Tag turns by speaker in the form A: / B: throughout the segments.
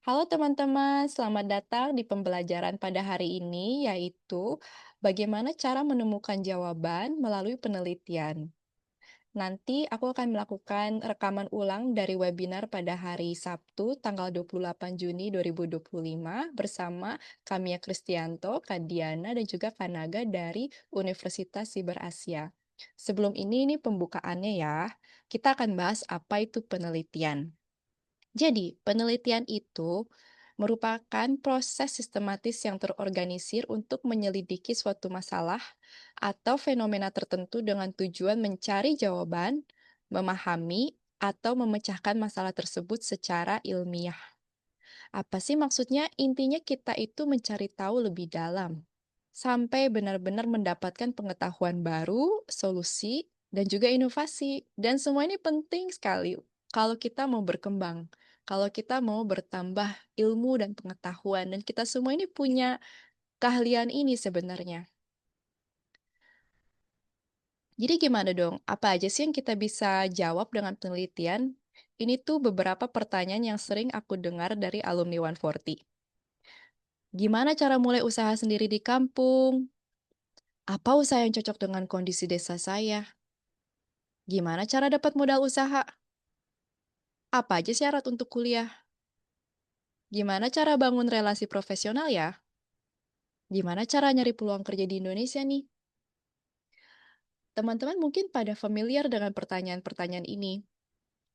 A: Halo teman-teman, selamat datang di pembelajaran pada hari ini, yaitu bagaimana cara menemukan jawaban melalui penelitian. Nanti aku akan melakukan rekaman ulang dari webinar pada hari Sabtu, tanggal 28 Juni 2025 bersama Kamia Kristianto, Kadiana, dan juga Kanaga dari Universitas Siber Asia. Sebelum ini pembukaannya ya, kita akan bahas apa itu penelitian. Jadi, penelitian itu merupakan proses sistematis yang terorganisir untuk menyelidiki suatu masalah atau fenomena tertentu dengan tujuan mencari jawaban, memahami, atau memecahkan masalah tersebut secara ilmiah. Apa sih maksudnya? Intinya kita itu mencari tahu lebih dalam, sampai benar-benar mendapatkan pengetahuan baru, solusi, dan juga inovasi. Dan semua ini penting sekali kalau kita mau berkembang, kalau kita mau bertambah ilmu dan pengetahuan, dan kita semua ini punya keahlian ini sebenarnya. Jadi gimana dong? Apa aja sih yang kita bisa jawab dengan penelitian? Ini tuh beberapa pertanyaan yang sering aku dengar dari alumni 140. Gimana cara mulai usaha sendiri di kampung? Apa usaha yang cocok dengan kondisi desa saya? Gimana cara dapat modal usaha? Apa aja syarat untuk kuliah? Gimana cara bangun relasi profesional ya? Gimana cara nyari peluang kerja di Indonesia nih? Teman-teman mungkin pada familiar dengan pertanyaan-pertanyaan ini.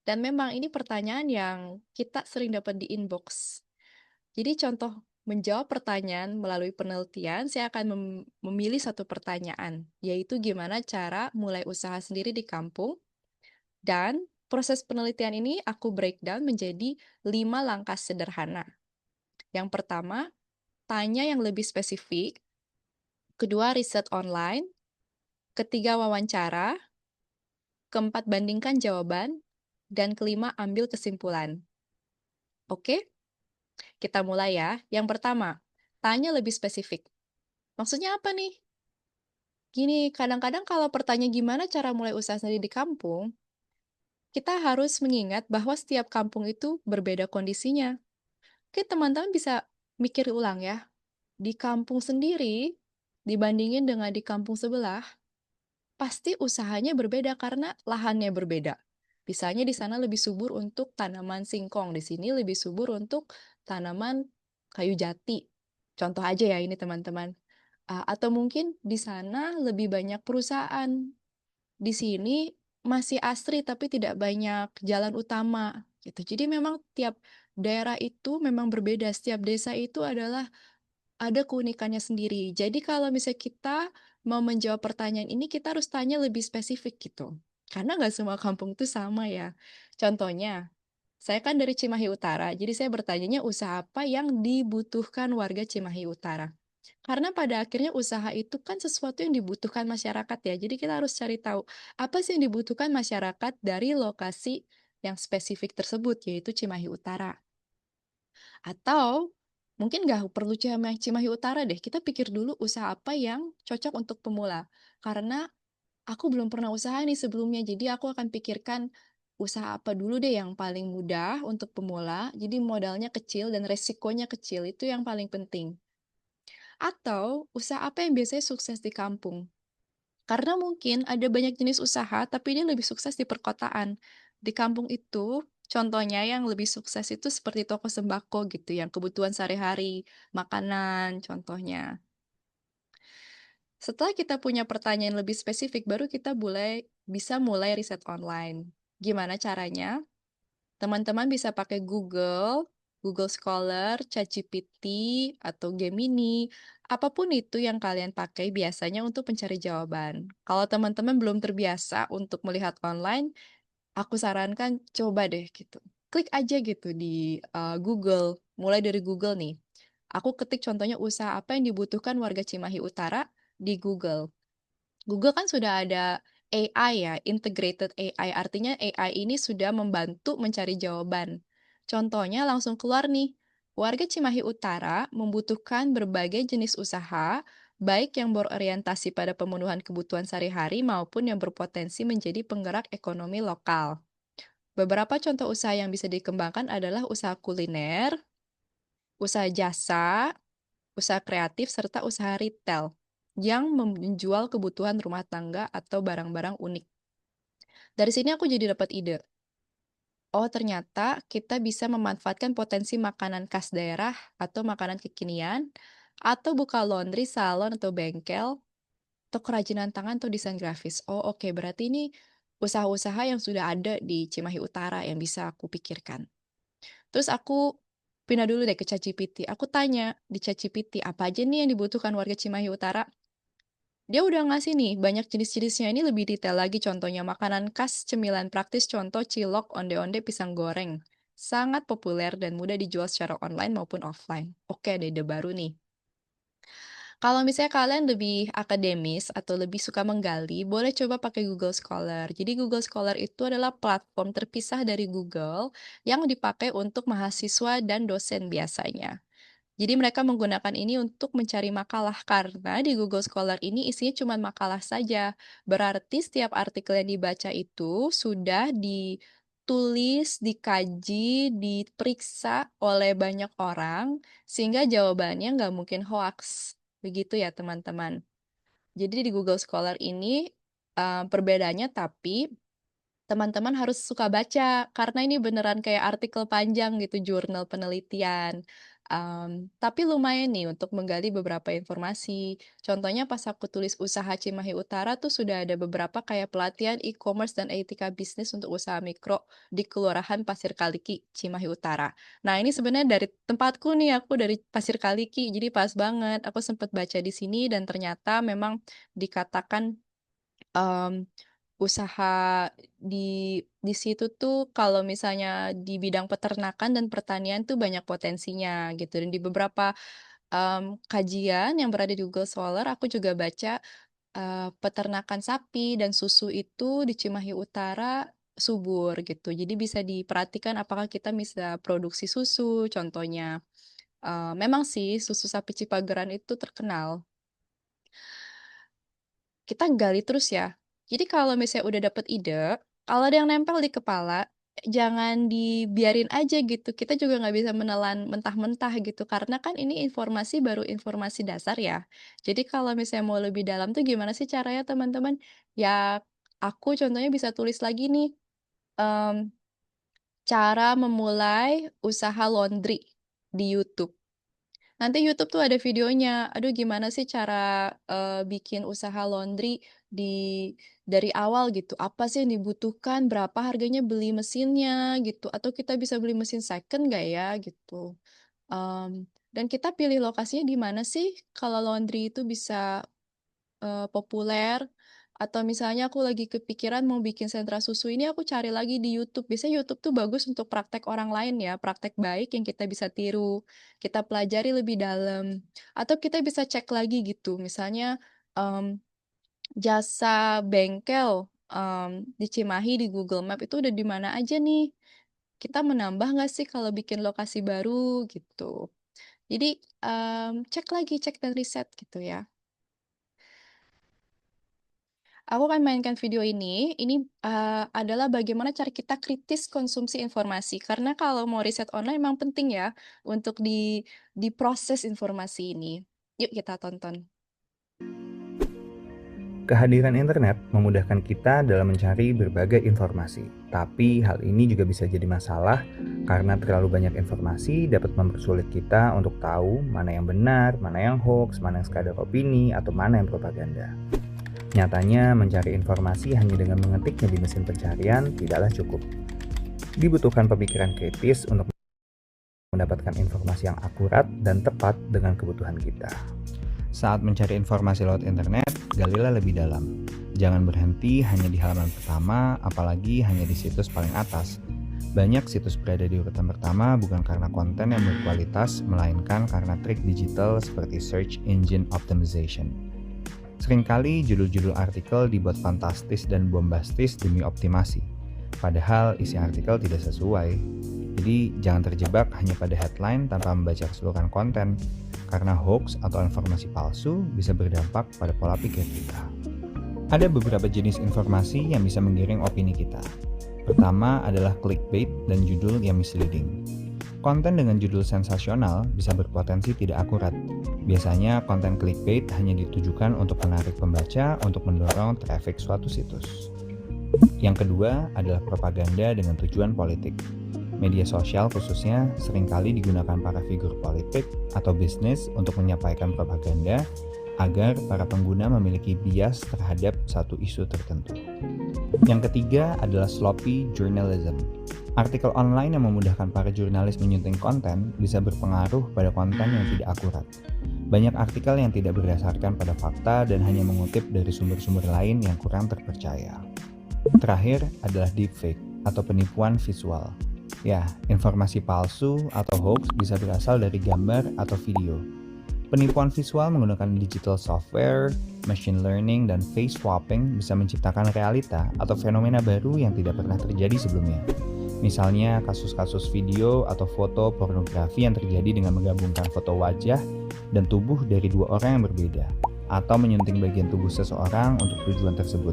A: Dan memang ini pertanyaan yang kita sering dapat di inbox. Jadi contoh menjawab pertanyaan melalui penelitian, saya akan memilih satu pertanyaan, yaitu gimana cara mulai usaha sendiri di kampung. Dan proses penelitian ini aku breakdown menjadi 5 langkah sederhana. Yang pertama, tanya yang lebih spesifik. Kedua, riset online. Ketiga, wawancara. Keempat, bandingkan jawaban. Dan kelima, ambil kesimpulan. Oke, kita mulai ya. Yang pertama, tanya lebih spesifik. Maksudnya apa nih? Gini, kadang-kadang kalau pertanyaan gimana cara mulai usaha sendiri di kampung, kita harus mengingat bahwa setiap kampung itu berbeda kondisinya. Oke, teman-teman bisa mikir ulang ya. Di kampung sendiri, dibandingin dengan di kampung sebelah, pasti usahanya berbeda karena lahannya berbeda. Misalnya di sana lebih subur untuk tanaman singkong, di sini lebih subur untuk tanaman kayu jati. Contoh aja ya ini teman-teman. Atau mungkin di sana lebih banyak perusahaan. Di sini masih asri tapi tidak banyak jalan utama gitu. Jadi memang tiap daerah itu memang berbeda. Setiap desa itu adalah ada keunikannya sendiri. Jadi kalau misalnya kita mau menjawab pertanyaan ini, kita harus tanya lebih spesifik gitu. Karena nggak semua kampung itu sama ya. Contohnya, saya kan dari Cimahi Utara, jadi saya bertanyanya usaha apa yang dibutuhkan warga Cimahi Utara. Karena pada akhirnya usaha itu kan sesuatu yang dibutuhkan masyarakat ya. Jadi kita harus cari tahu apa sih yang dibutuhkan masyarakat dari lokasi yang spesifik tersebut, yaitu Cimahi Utara. Atau mungkin nggak perlu Cimahi Utara deh, kita pikir dulu usaha apa yang cocok untuk pemula. Karena aku belum pernah usaha nih sebelumnya, jadi aku akan pikirkan usaha apa dulu deh yang paling mudah untuk pemula, jadi modalnya kecil dan resikonya kecil, itu yang paling penting. Atau usaha apa yang biasanya sukses di kampung. Karena mungkin ada banyak jenis usaha, tapi dia lebih sukses di perkotaan. Di kampung itu, contohnya yang lebih sukses itu seperti toko sembako gitu, yang kebutuhan sehari-hari, makanan contohnya. Setelah kita punya pertanyaan lebih spesifik, baru kita bisa mulai riset online. Gimana caranya? Teman-teman bisa pakai Google, Google Scholar, ChatGPT, atau Gemini, apapun itu yang kalian pakai biasanya untuk mencari jawaban. Kalau teman-teman belum terbiasa untuk melihat online, aku sarankan coba deh gitu. Klik aja gitu di Google, mulai dari Google nih. Aku ketik contohnya usaha apa yang dibutuhkan warga Cimahi Utara di Google. Google kan sudah ada AI ya, integrated AI. Artinya AI ini sudah membantu mencari jawaban. Contohnya langsung keluar nih, warga Cimahi Utara membutuhkan berbagai jenis usaha, baik yang berorientasi pada pemenuhan kebutuhan sehari-hari maupun yang berpotensi menjadi penggerak ekonomi lokal. Beberapa contoh usaha yang bisa dikembangkan adalah usaha kuliner, usaha jasa, usaha kreatif, serta usaha retail yang menjual kebutuhan rumah tangga atau barang-barang unik. Dari sini aku jadi dapat ide. Oh, ternyata kita bisa memanfaatkan potensi makanan khas daerah atau makanan kekinian, atau buka laundry, salon, atau bengkel, atau kerajinan tangan atau desain grafis. Oh, oke, berarti ini usaha-usaha yang sudah ada di Cimahi Utara yang bisa aku pikirkan. Terus aku pindah dulu deh ke ChatGPT. Aku tanya di ChatGPT, apa aja nih yang dibutuhkan warga Cimahi Utara? Dia udah ngasih nih banyak jenis-jenisnya, ini lebih detail lagi, contohnya makanan khas, cemilan praktis, contoh cilok, onde-onde, pisang goreng. Sangat populer dan mudah dijual secara online maupun offline. Oke, ada ide baru nih. Kalau misalnya kalian lebih akademis atau lebih suka menggali, boleh coba pakai Google Scholar. Jadi Google Scholar itu adalah platform terpisah dari Google yang dipakai untuk mahasiswa dan dosen biasanya. Jadi mereka menggunakan ini untuk mencari makalah karena di Google Scholar ini isinya cuma makalah saja. Berarti setiap artikel yang dibaca itu sudah ditulis, dikaji, diperiksa oleh banyak orang sehingga jawabannya nggak mungkin hoax. Begitu ya teman-teman. Jadi di Google Scholar ini perbedaannya tapi teman-teman harus suka baca, karena ini beneran kayak artikel panjang gitu, jurnal penelitian. Tapi lumayan nih untuk menggali beberapa informasi. Contohnya pas aku tulis usaha Cimahi Utara tuh sudah ada beberapa kayak pelatihan e-commerce dan etika bisnis untuk usaha mikro di Kelurahan Pasir Kaliki, Cimahi Utara. Nah, ini sebenarnya dari tempatku nih, aku dari Pasir Kaliki, jadi pas banget. Aku sempat baca di sini dan ternyata memang dikatakan Mmm, usaha di situ tuh kalau misalnya di bidang peternakan dan pertanian tuh banyak potensinya gitu, dan di beberapa, kajian yang berada di Google Scholar aku juga baca, peternakan sapi dan susu itu di Cimahi Utara subur gitu. Jadi bisa diperhatikan apakah kita bisa produksi susu contohnya. Memang sih susu sapi Cipageran itu terkenal. Kita gali terus ya. Jadi kalau misalnya udah dapet ide, kalau ada yang nempel di kepala, jangan dibiarin aja gitu. Kita juga nggak bisa menelan mentah-mentah gitu, karena kan ini informasi baru informasi dasar ya. Jadi kalau misalnya mau lebih dalam tuh gimana sih caranya teman-teman? Ya aku contohnya bisa tulis lagi nih, mmm, cara memulai usaha laundry di YouTube. Nanti YouTube tuh ada videonya, aduh gimana sih cara, bikin usaha laundry dari awal gitu, apa sih yang dibutuhkan, berapa harganya beli mesinnya gitu, atau kita bisa beli mesin second nggak ya gitu. Dan kita pilih lokasinya di mana sih kalau laundry itu bisa populer, atau misalnya aku lagi kepikiran mau bikin sentra susu ini, aku cari lagi di YouTube. Biasanya YouTube tuh bagus untuk praktek orang lain ya, praktek baik yang kita bisa tiru, kita pelajari lebih dalam. Atau kita bisa cek lagi gitu, misalnya, mmm, jasa bengkel, di Cimahi di Google Map itu udah di mana aja nih, kita menambah nggak sih kalau bikin lokasi baru, gitu. Jadi, cek lagi, cek dan riset gitu ya. Aku akan mainkan video ini, adalah bagaimana cara kita kritis konsumsi informasi. Karena kalau mau riset online memang penting ya untuk diproses informasi ini. Yuk kita tonton.
B: Kehadiran internet memudahkan kita dalam mencari berbagai informasi, tapi hal ini juga bisa jadi masalah karena terlalu banyak informasi dapat mempersulit kita untuk tahu mana yang benar, mana yang hoax, mana yang sekadar opini, atau mana yang propaganda. Nyatanya, mencari informasi hanya dengan mengetiknya di mesin pencarian tidaklah cukup. Dibutuhkan pemikiran kritis untuk mendapatkan informasi yang akurat dan tepat dengan kebutuhan kita. Saat mencari informasi lewat internet, galilah lebih dalam. Jangan berhenti hanya di halaman pertama, apalagi hanya di situs paling atas. Banyak situs berada di urutan pertama bukan karena konten yang berkualitas, melainkan karena trik digital seperti search engine optimization. Seringkali judul-judul artikel dibuat fantastis dan bombastis demi optimasi, padahal isi artikel tidak sesuai. Jadi jangan terjebak hanya pada headline tanpa membaca keseluruhan konten, karena hoax atau informasi palsu bisa berdampak pada pola pikir kita. Ada beberapa jenis informasi yang bisa menggiring opini kita. Pertama adalah clickbait dan judul yang misleading. Konten dengan judul sensasional bisa berpotensi tidak akurat. Biasanya konten clickbait hanya ditujukan untuk menarik pembaca untuk mendorong traffic suatu situs. Yang kedua adalah propaganda dengan tujuan politik. Media sosial khususnya seringkali digunakan para figur politik atau bisnis untuk menyampaikan propaganda agar para pengguna memiliki bias terhadap satu isu tertentu. Yang ketiga adalah sloppy journalism. Artikel online yang memudahkan para jurnalis menyunting konten bisa berpengaruh pada konten yang tidak akurat. Banyak artikel yang tidak berdasarkan pada fakta dan hanya mengutip dari sumber-sumber lain yang kurang terpercaya. Terakhir adalah deepfake atau penipuan visual. Ya, informasi palsu atau hoax bisa berasal dari gambar atau video. Penipuan visual menggunakan digital software, machine learning, dan face swapping bisa menciptakan realita atau fenomena baru yang tidak pernah terjadi sebelumnya. Misalnya kasus-kasus video atau foto pornografi yang terjadi dengan menggabungkan foto wajah dan tubuh dari dua orang yang berbeda, atau menyunting bagian tubuh seseorang untuk tujuan tersebut.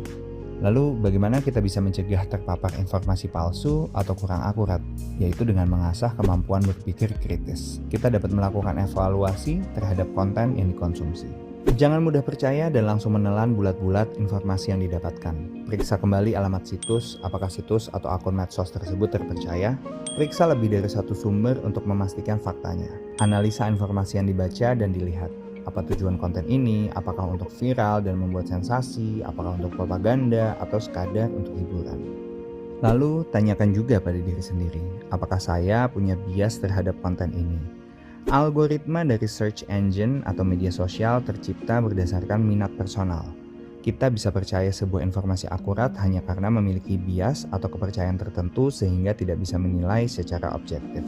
B: Lalu, bagaimana kita bisa mencegah terpapar informasi palsu atau kurang akurat? Yaitu dengan mengasah kemampuan berpikir kritis. Kita dapat melakukan evaluasi terhadap konten yang dikonsumsi. Jangan mudah percaya dan langsung menelan bulat-bulat informasi yang didapatkan. Periksa kembali alamat situs, apakah situs atau akun medsos tersebut terpercaya. Periksa lebih dari satu sumber untuk memastikan faktanya. Analisa informasi yang dibaca dan dilihat. Apa tujuan konten ini? Apakah untuk viral dan membuat sensasi? Apakah untuk propaganda? Atau sekadar untuk hiburan? Lalu, tanyakan juga pada diri sendiri, apakah saya punya bias terhadap konten ini? Algoritma dari search engine atau media sosial tercipta berdasarkan minat personal. Kita bisa percaya sebuah informasi akurat hanya karena memiliki bias atau kepercayaan tertentu sehingga tidak bisa menilai secara objektif.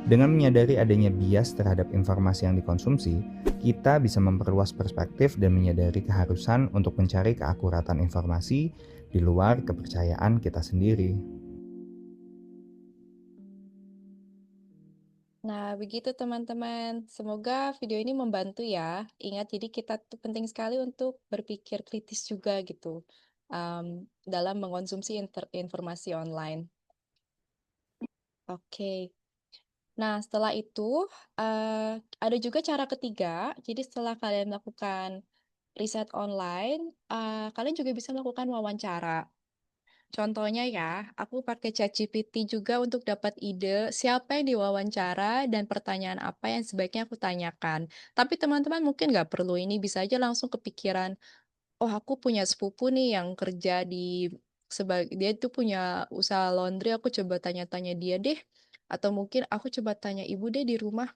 B: Dengan menyadari adanya bias terhadap informasi yang dikonsumsi, kita bisa memperluas perspektif dan menyadari keharusan untuk mencari keakuratan informasi di luar kepercayaan kita sendiri.
A: Nah, begitu teman-teman. Semoga video ini membantu ya. Ingat, jadi kita tuh penting sekali untuk berpikir kritis juga gitu, dalam mengonsumsi informasi online. Oke. Nah, setelah itu, ada juga cara ketiga. Jadi setelah kalian melakukan riset online, kalian juga bisa melakukan wawancara. Contohnya ya, aku pakai ChatGPT juga untuk dapat ide siapa yang diwawancara dan pertanyaan apa yang sebaiknya aku tanyakan. Tapi teman-teman mungkin nggak perlu ini, bisa aja langsung kepikiran, oh aku punya sepupu nih yang kerja di dia itu punya usaha laundry, aku coba tanya-tanya dia deh. Atau mungkin aku coba tanya ibu deh di rumah,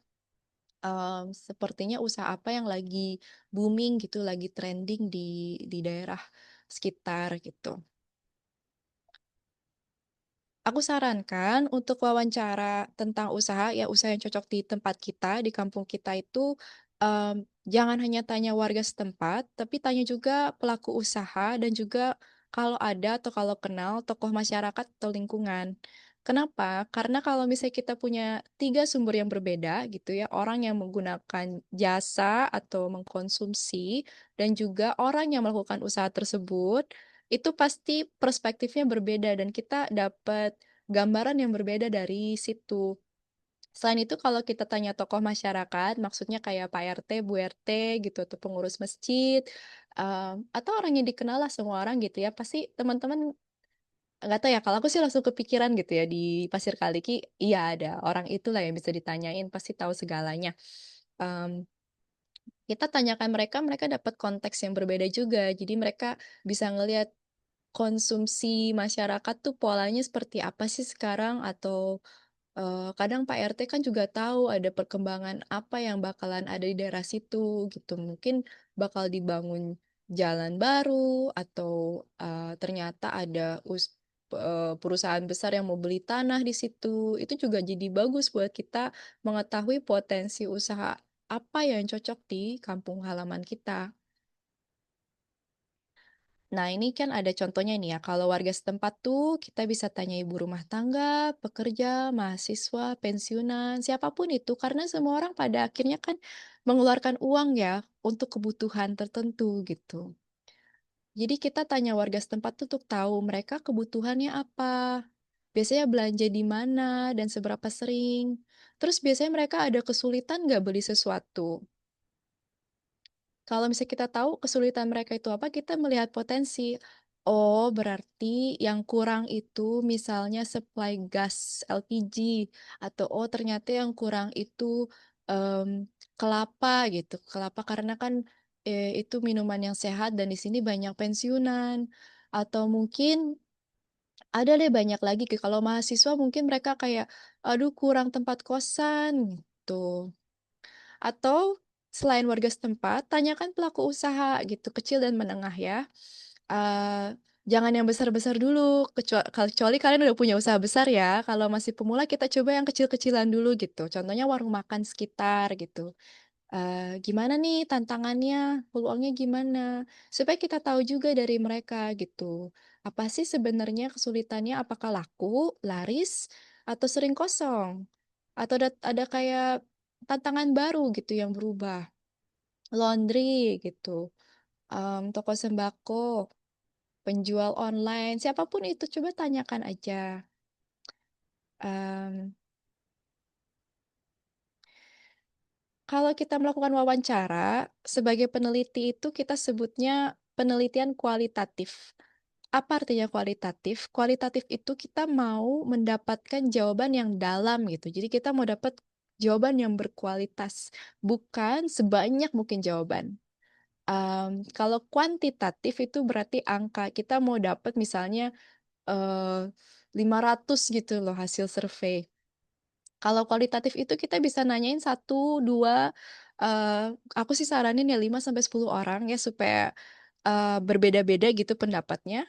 A: sepertinya usaha apa yang lagi booming gitu, lagi trending di daerah sekitar gitu. Aku sarankan untuk wawancara tentang usaha, ya usaha yang cocok di tempat kita, di kampung kita itu, jangan hanya tanya warga setempat, tapi tanya juga pelaku usaha dan juga kalau ada atau kalau kenal tokoh masyarakat atau lingkungan. Kenapa? Karena kalau misalnya kita punya 3 sumber yang berbeda gitu ya, orang yang menggunakan jasa atau mengkonsumsi dan juga orang yang melakukan usaha tersebut, itu pasti perspektifnya berbeda dan kita dapat gambaran yang berbeda dari situ. Selain itu kalau kita tanya tokoh masyarakat, maksudnya kayak Pak RT, Bu RT gitu, atau pengurus masjid, atau orang yang dikenal lah semua orang gitu ya, pasti teman-teman nggak tahu ya, kalau aku sih langsung kepikiran gitu ya, di Pasir Kaliki, iya ada orang itulah yang bisa ditanyain, pasti tahu segalanya. Mmm, kita tanyakan mereka, mereka dapat konteks yang berbeda juga, jadi mereka bisa ngelihat konsumsi masyarakat tuh polanya seperti apa sih sekarang atau, kadang Pak RT kan juga tahu ada perkembangan apa yang bakalan ada di daerah situ gitu. Mungkin bakal dibangun jalan baru atau, ternyata ada perusahaan besar yang mau beli tanah di situ. Itu juga jadi bagus buat kita mengetahui potensi usaha apa yang cocok di kampung halaman kita. Nah, ini kan ada contohnya nih ya, kalau warga setempat tuh kita bisa tanya ibu rumah tangga, pekerja, mahasiswa, pensiunan, siapapun itu, karena semua orang pada akhirnya kan mengeluarkan uang ya untuk kebutuhan tertentu gitu. Jadi kita tanya warga setempat tuh untuk tahu mereka kebutuhannya apa. biasanya belanja di mana dan seberapa sering. Terus biasanya mereka ada kesulitan nggak beli sesuatu. Kalau misalnya kita tahu kesulitan mereka itu apa, kita melihat potensi. Oh, berarti yang kurang itu misalnya supply gas LPG, atau oh ternyata yang kurang itu kelapa gitu. Kelapa karena kan itu minuman yang sehat dan di sini banyak pensiunan. Atau mungkin ada deh banyak lagi kalau mahasiswa mungkin mereka kayak aduh kurang tempat kosan gitu. Atau selain warga setempat, tanyakan pelaku usaha gitu, kecil dan menengah ya. Jangan yang besar-besar dulu, kecuali kalian udah punya usaha besar ya. Kalau masih pemula kita coba yang kecil-kecilan dulu gitu. Contohnya warung makan sekitar gitu. Gimana nih tantangannya, peluangnya gimana? Supaya kita tahu juga dari mereka gitu. Apa sih sebenarnya kesulitannya? Apakah laku, laris, atau sering kosong? Atau ada kayak tantangan baru gitu yang berubah. Laundry gitu, toko sembako, penjual online, siapapun itu coba tanyakan aja. Mmm, Kalau kita melakukan wawancara, sebagai peneliti itu kita sebutnya penelitian kualitatif. Apa artinya kualitatif? Kualitatif itu kita mau mendapatkan jawaban yang dalam gitu. Jadi kita mau dapat jawaban yang berkualitas, bukan sebanyak mungkin jawaban. Kalau kuantitatif itu berarti angka, kita mau dapat misalnya, eee, 500 gitu loh hasil survei. Kalau kualitatif itu kita bisa nanyain satu 2 aku sih saranin ya 5 sampai 10 orang ya supaya, berbeda-beda gitu pendapatnya.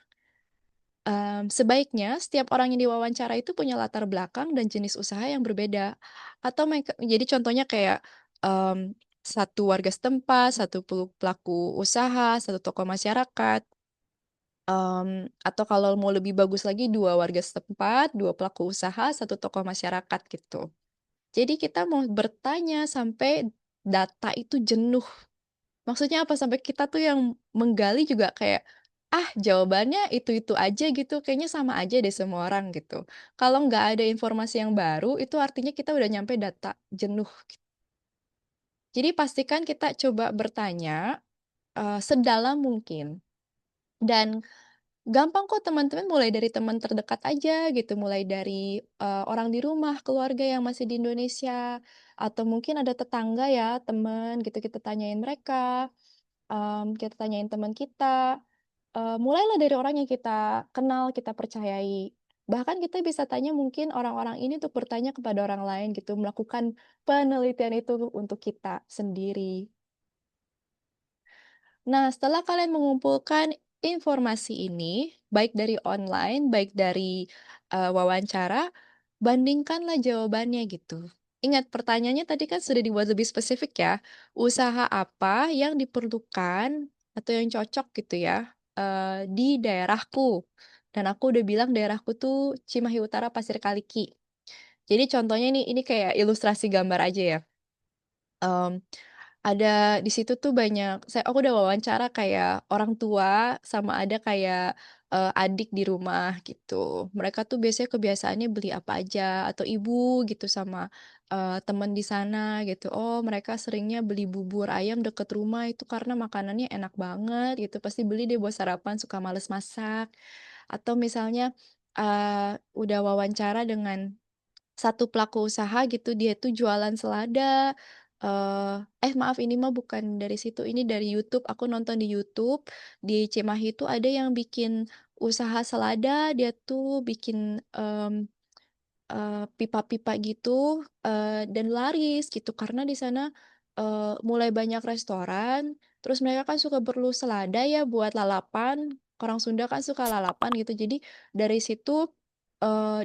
A: Sebaiknya setiap orang yang diwawancara itu punya latar belakang dan jenis usaha yang berbeda. Atau jadi contohnya kayak, satu warga setempat, satu pelaku usaha, satu tokoh masyarakat, atau kalau mau lebih bagus lagi 2 warga setempat, 2 pelaku usaha, satu tokoh masyarakat gitu. Jadi kita mau bertanya sampai data itu jenuh. Maksudnya apa? Sampai kita tuh yang menggali juga kayak, "Ah, jawabannya itu-itu aja gitu, kayaknya sama aja deh semua orang," gitu. Kalau nggak ada informasi yang baru, itu artinya kita udah nyampe data jenuh. Jadi pastikan kita coba bertanya, sedalam mungkin. Dan gampang kok teman-teman mulai dari teman terdekat aja gitu, mulai dari, orang di rumah, keluarga yang masih di Indonesia, atau mungkin ada tetangga ya, teman gitu, kita tanyain mereka, kita tanyain teman kita. Mulailah dari orang yang kita kenal, kita percayai. Bahkan kita bisa tanya mungkin orang-orang ini untuk bertanya kepada orang lain gitu, melakukan penelitian itu untuk kita sendiri. Nah, setelah kalian mengumpulkan informasi ini, baik dari online, baik dari, wawancara, bandingkanlah jawabannya gitu. Ingat pertanyaannya tadi kan sudah dibuat lebih spesifik ya, usaha apa yang diperlukan atau yang cocok gitu ya, di daerahku, dan aku udah bilang daerahku tuh Cimahi Utara, Pasir Kaliki. Jadi contohnya ini kayak ilustrasi gambar aja ya. Mmm, ada di situ tuh aku udah wawancara kayak orang tua sama ada kayak, adik di rumah gitu. Mereka tuh biasanya kebiasaannya beli apa aja atau ibu gitu sama, temen di sana gitu. Oh mereka seringnya beli bubur ayam deket rumah itu karena makanannya enak banget gitu, pasti beli deh buat sarapan, suka males masak. Atau misalnya, udah wawancara dengan satu pelaku usaha gitu, dia tuh jualan selada, maaf ini mah bukan dari situ, ini dari YouTube, aku nonton di YouTube, di Cimahi itu ada yang bikin usaha selada, dia tuh bikin, pipa-pipa gitu, dan laris gitu karena di sana, mulai banyak restoran, terus mereka kan suka perlu selada ya buat lalapan, orang Sunda kan suka lalapan gitu, jadi dari situ,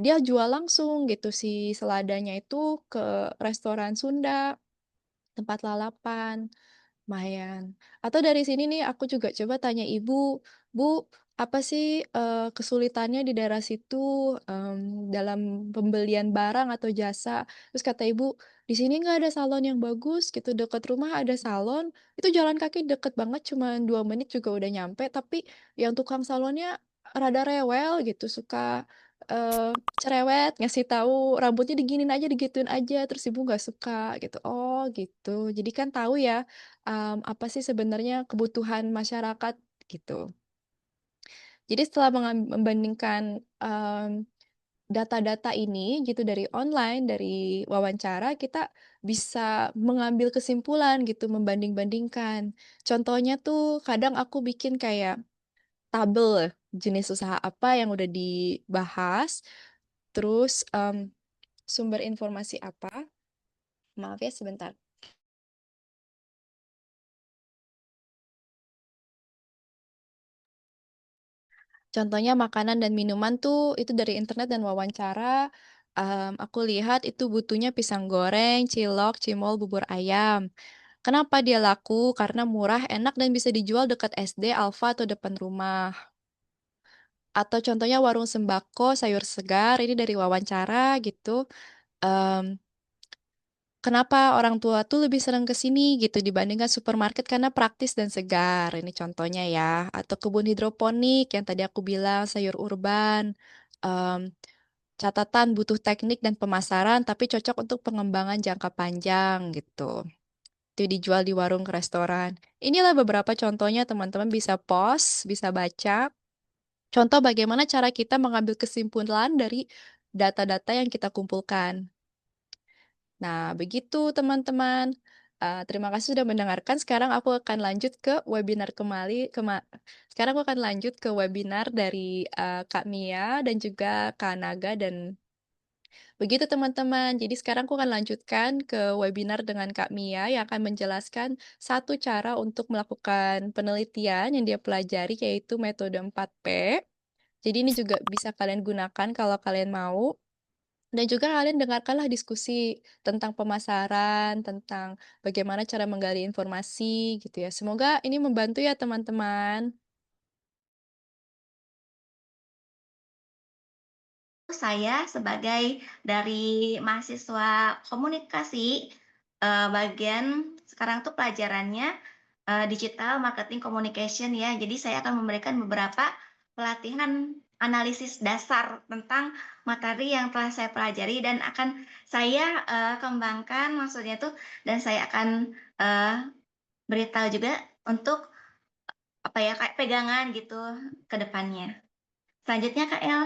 A: dia jual langsung gitu si seladanya itu ke restoran Sunda, tempat lalapan. Lumayan. Atau dari sini nih aku juga coba tanya ibu, "Bu, apa sih, kesulitannya di daerah situ, dalam pembelian barang atau jasa?" Terus kata ibu, "Di sini nggak ada salon yang bagus gitu, dekat rumah ada salon, itu jalan kaki deket banget cuma 2 menit juga udah nyampe, tapi yang tukang salonnya rada rewel gitu, suka, cerewet ngasih tahu, "Rambutnya diginiin aja, digituin aja, terus ibu nggak suka," gitu. Oh gitu, jadi kan tahu ya, apa sih sebenarnya kebutuhan masyarakat gitu. Jadi setelah membandingkan, data-data ini gitu dari online, dari wawancara, kita bisa mengambil kesimpulan gitu, membanding-bandingkan. Contohnya tuh kadang aku bikin kayak tabel jenis usaha apa yang udah dibahas, terus, sumber informasi apa, maaf ya sebentar. Contohnya makanan dan minuman tuh itu dari internet dan wawancara, aku lihat itu butuhnya pisang goreng, cilok, cimol, bubur ayam. Kenapa dia laku? Karena murah, enak, dan bisa dijual dekat SD, Alfa, atau depan rumah. Atau contohnya warung sembako, sayur segar, ini dari wawancara gitu. Mmm, Kenapa orang tua tuh lebih sering ke sini gitu dibandingkan supermarket karena praktis dan segar, ini contohnya ya. Atau kebun hidroponik yang tadi aku bilang, sayur urban. Mmm, Catatan butuh teknik dan pemasaran tapi cocok untuk pengembangan jangka panjang gitu. Itu dijual di warung ke restoran. Inilah beberapa contohnya teman-teman bisa pause, bisa baca. Contoh bagaimana cara kita mengambil kesimpulan dari data-data yang kita kumpulkan. Nah, begitu teman-teman. Terima kasih sudah mendengarkan. Sekarang aku akan lanjut ke webinar sekarang aku akan lanjut ke webinar dari, Kak Mia dan juga Kak Naga dan begitu teman-teman. Jadi sekarang aku akan lanjutkan ke webinar dengan Kak Mia yang akan menjelaskan satu cara untuk melakukan penelitian yang dia pelajari yaitu metode 4P. Jadi ini juga bisa kalian gunakan kalau kalian mau. Dan juga kalian dengarkanlah diskusi tentang pemasaran, tentang bagaimana cara menggali informasi gitu ya. Semoga ini membantu ya teman-teman.
C: Saya sebagai dari mahasiswa komunikasi, bagian sekarang tuh pelajarannya, digital marketing communication ya. Jadi saya akan memberikan beberapa pelatihan analisis dasar tentang materi yang telah saya pelajari dan akan saya, kembangkan maksudnya tuh dan saya akan, beritahu juga untuk, apa ya, kayak pegangan gitu ke depannya. Selanjutnya Kak El.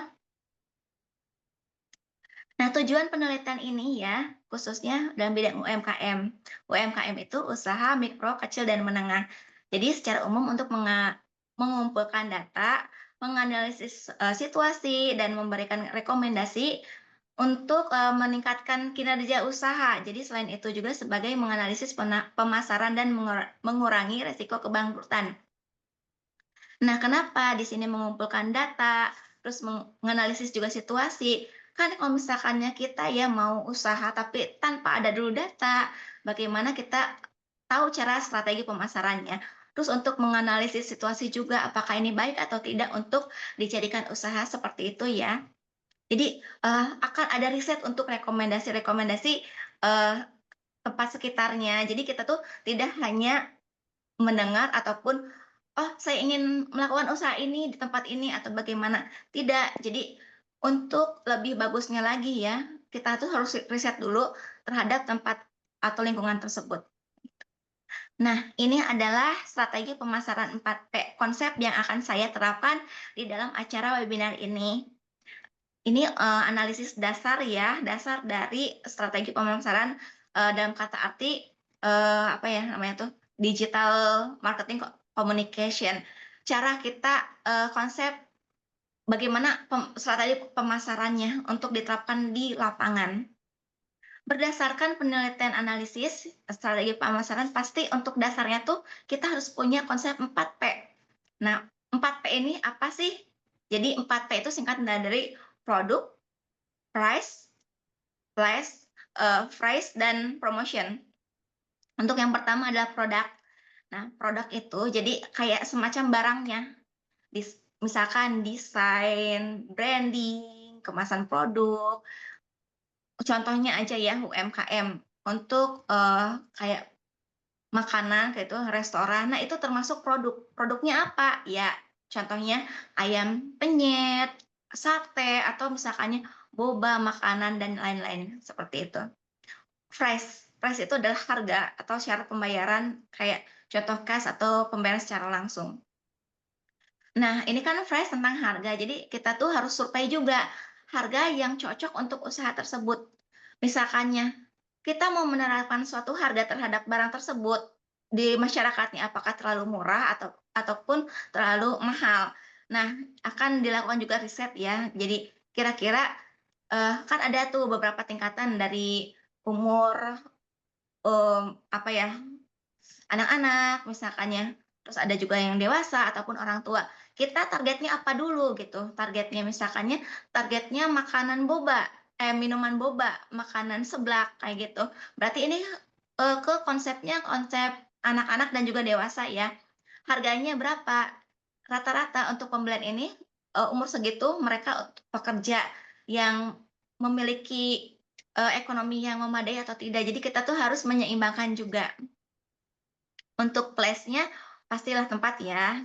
C: Nah, tujuan penelitian ini ya, khususnya dalam bidang UMKM. UMKM itu usaha mikro, kecil, dan menengah. Jadi secara umum untuk mengumpulkan data, menganalisis situasi, dan memberikan rekomendasi untuk meningkatkan kinerja usaha. Jadi selain itu juga sebagai menganalisis pemasaran dan mengurangi resiko kebangkrutan. Nah, kenapa di sini mengumpulkan data, terus menganalisis juga situasi? Kan kalau misalkannya kita ya mau usaha tapi tanpa ada dulu data, bagaimana kita tahu cara strategi pemasarannya. Terus untuk menganalisis situasi juga apakah ini baik atau tidak untuk dijadikan usaha seperti itu ya. Jadi akan ada riset untuk rekomendasi-rekomendasi tempat sekitarnya. Jadi kita tuh tidak hanya mendengar ataupun, "Oh, saya ingin melakukan usaha ini di tempat ini," atau bagaimana. Tidak. Jadi untuk lebih bagusnya lagi ya, kita tuh harus riset dulu terhadap tempat atau lingkungan tersebut. Nah, ini adalah strategi pemasaran 4P, konsep yang akan saya terapkan di dalam acara webinar ini. Ini, analisis dasar ya, dasar dari strategi pemasaran, dalam kata arti, apa ya namanya tuh, digital marketing communication. Cara kita, konsep bagaimana strategi pemasarannya untuk diterapkan di lapangan. Berdasarkan penelitian analisis strategi pemasaran, pasti untuk dasarnya tuh kita harus punya konsep 4P. Nah, 4P ini apa sih? Jadi 4P itu singkatan dari produk, price, place, price, dan promotion. Untuk yang pertama adalah produk. Nah, produk itu jadi kayak semacam barangnya. Misalkan desain, branding, kemasan produk. Contohnya aja ya UMKM. Untuk kayak makanan, kayak itu restoran. Nah, itu termasuk produk. Produknya apa? Ya, contohnya ayam penyet, sate, atau misalkannya boba, makanan, dan lain-lain, seperti itu. Price itu adalah harga atau syarat pembayaran kayak contoh cash atau pembayaran secara langsung. Nah, ini kan price tentang harga, jadi kita tuh harus survei juga harga yang cocok untuk usaha tersebut. Misalkannya, kita mau menerapkan suatu harga terhadap barang tersebut di masyarakatnya, apakah terlalu murah ataupun terlalu mahal. Nah, akan dilakukan juga riset ya. Jadi kira-kira, kan ada tuh beberapa tingkatan dari umur, apa ya, anak-anak misalkannya, terus ada juga yang dewasa ataupun orang tua. Kita targetnya apa dulu gitu, targetnya misalkannya targetnya makanan boba, minuman boba, makanan seblak, kayak gitu. Berarti ini, ke konsepnya konsep anak-anak dan juga dewasa ya. Harganya berapa? Rata-rata untuk pembelian ini, umur segitu mereka pekerja yang memiliki, ekonomi yang memadai atau tidak. Jadi kita tuh harus menyeimbangkan juga. Untuk place-nya pastilah tempat ya.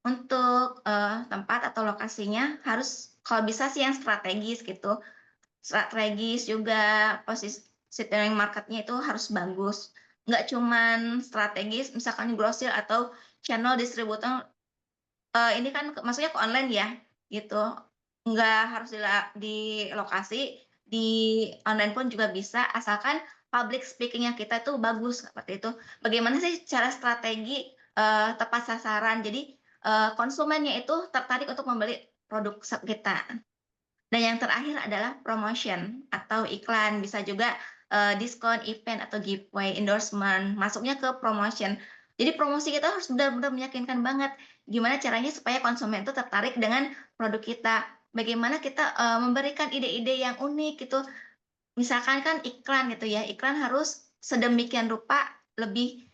C: Untuk, tempat atau lokasinya harus kalau bisa sih yang strategis gitu. Strategis juga positioning market-nya itu harus bagus. Nggak cuman strategis misalkan grosir atau channel distributor, ini kan maksudnya ke online ya, gitu. Nggak harus di lokasi, di online pun juga bisa, asalkan public speaking-nya kita tuh bagus, seperti itu. Bagaimana sih cara strategi, tepat sasaran, jadi, konsumennya itu tertarik untuk membeli produk kita. Dan yang terakhir adalah promotion atau iklan, bisa juga, diskon, event, atau giveaway, endorsement, masuknya ke promotion. Jadi promosi kita harus benar-benar meyakinkan banget, gimana caranya supaya konsumen itu tertarik dengan produk kita. Bagaimana kita, memberikan ide-ide yang unik gitu, misalkan kan iklan gitu ya, iklan harus sedemikian rupa lebih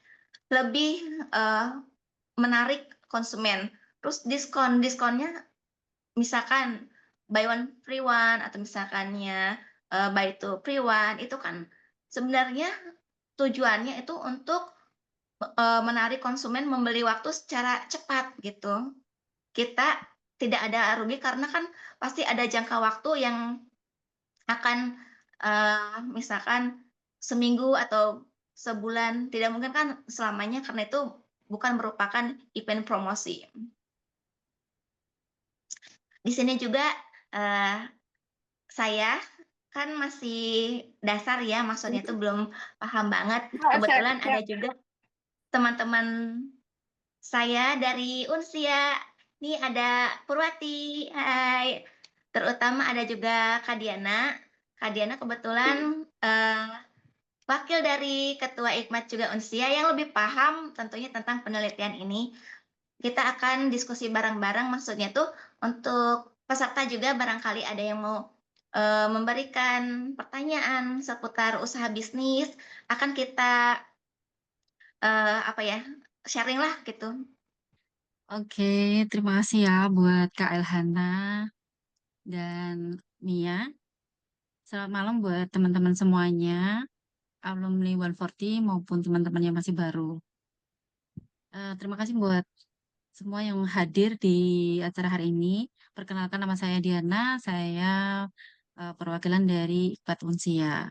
C: lebih, menarik konsumen. Terus diskonnya misalkan buy one free one atau misalkannya, buy two free one, itu kan sebenarnya tujuannya itu untuk, menarik konsumen membeli waktu secara cepat gitu. Kita tidak ada rugi karena kan pasti ada jangka waktu yang akan, misalkan seminggu atau sebulan, tidak mungkin kan selamanya karena itu bukan merupakan event promosi. Di sini juga, eee saya kan masih dasar ya, maksudnya itu belum paham banget. Kebetulan ada juga teman-teman saya dari Unsia. Nih ada Purwati, hai. Terutama ada juga Kak Diana. Kak Diana kebetulan, wakil dari Ketua Ikmat juga Unsia yang lebih paham tentunya tentang penelitian ini. Kita akan diskusi bareng-bareng, maksudnya tuh untuk peserta juga barangkali ada yang mau, memberikan pertanyaan seputar usaha bisnis, akan kita, apa ya, sharing-lah gitu.
D: Oke, terima kasih ya buat Kak Elhana dan Mia. Selamat malam buat teman-teman semuanya, alumni 140 maupun teman-teman yang masih baru. Terima kasih buat semua yang hadir di acara hari ini. Perkenalkan nama saya Diana, saya perwakilan dari Ikpat Unsia.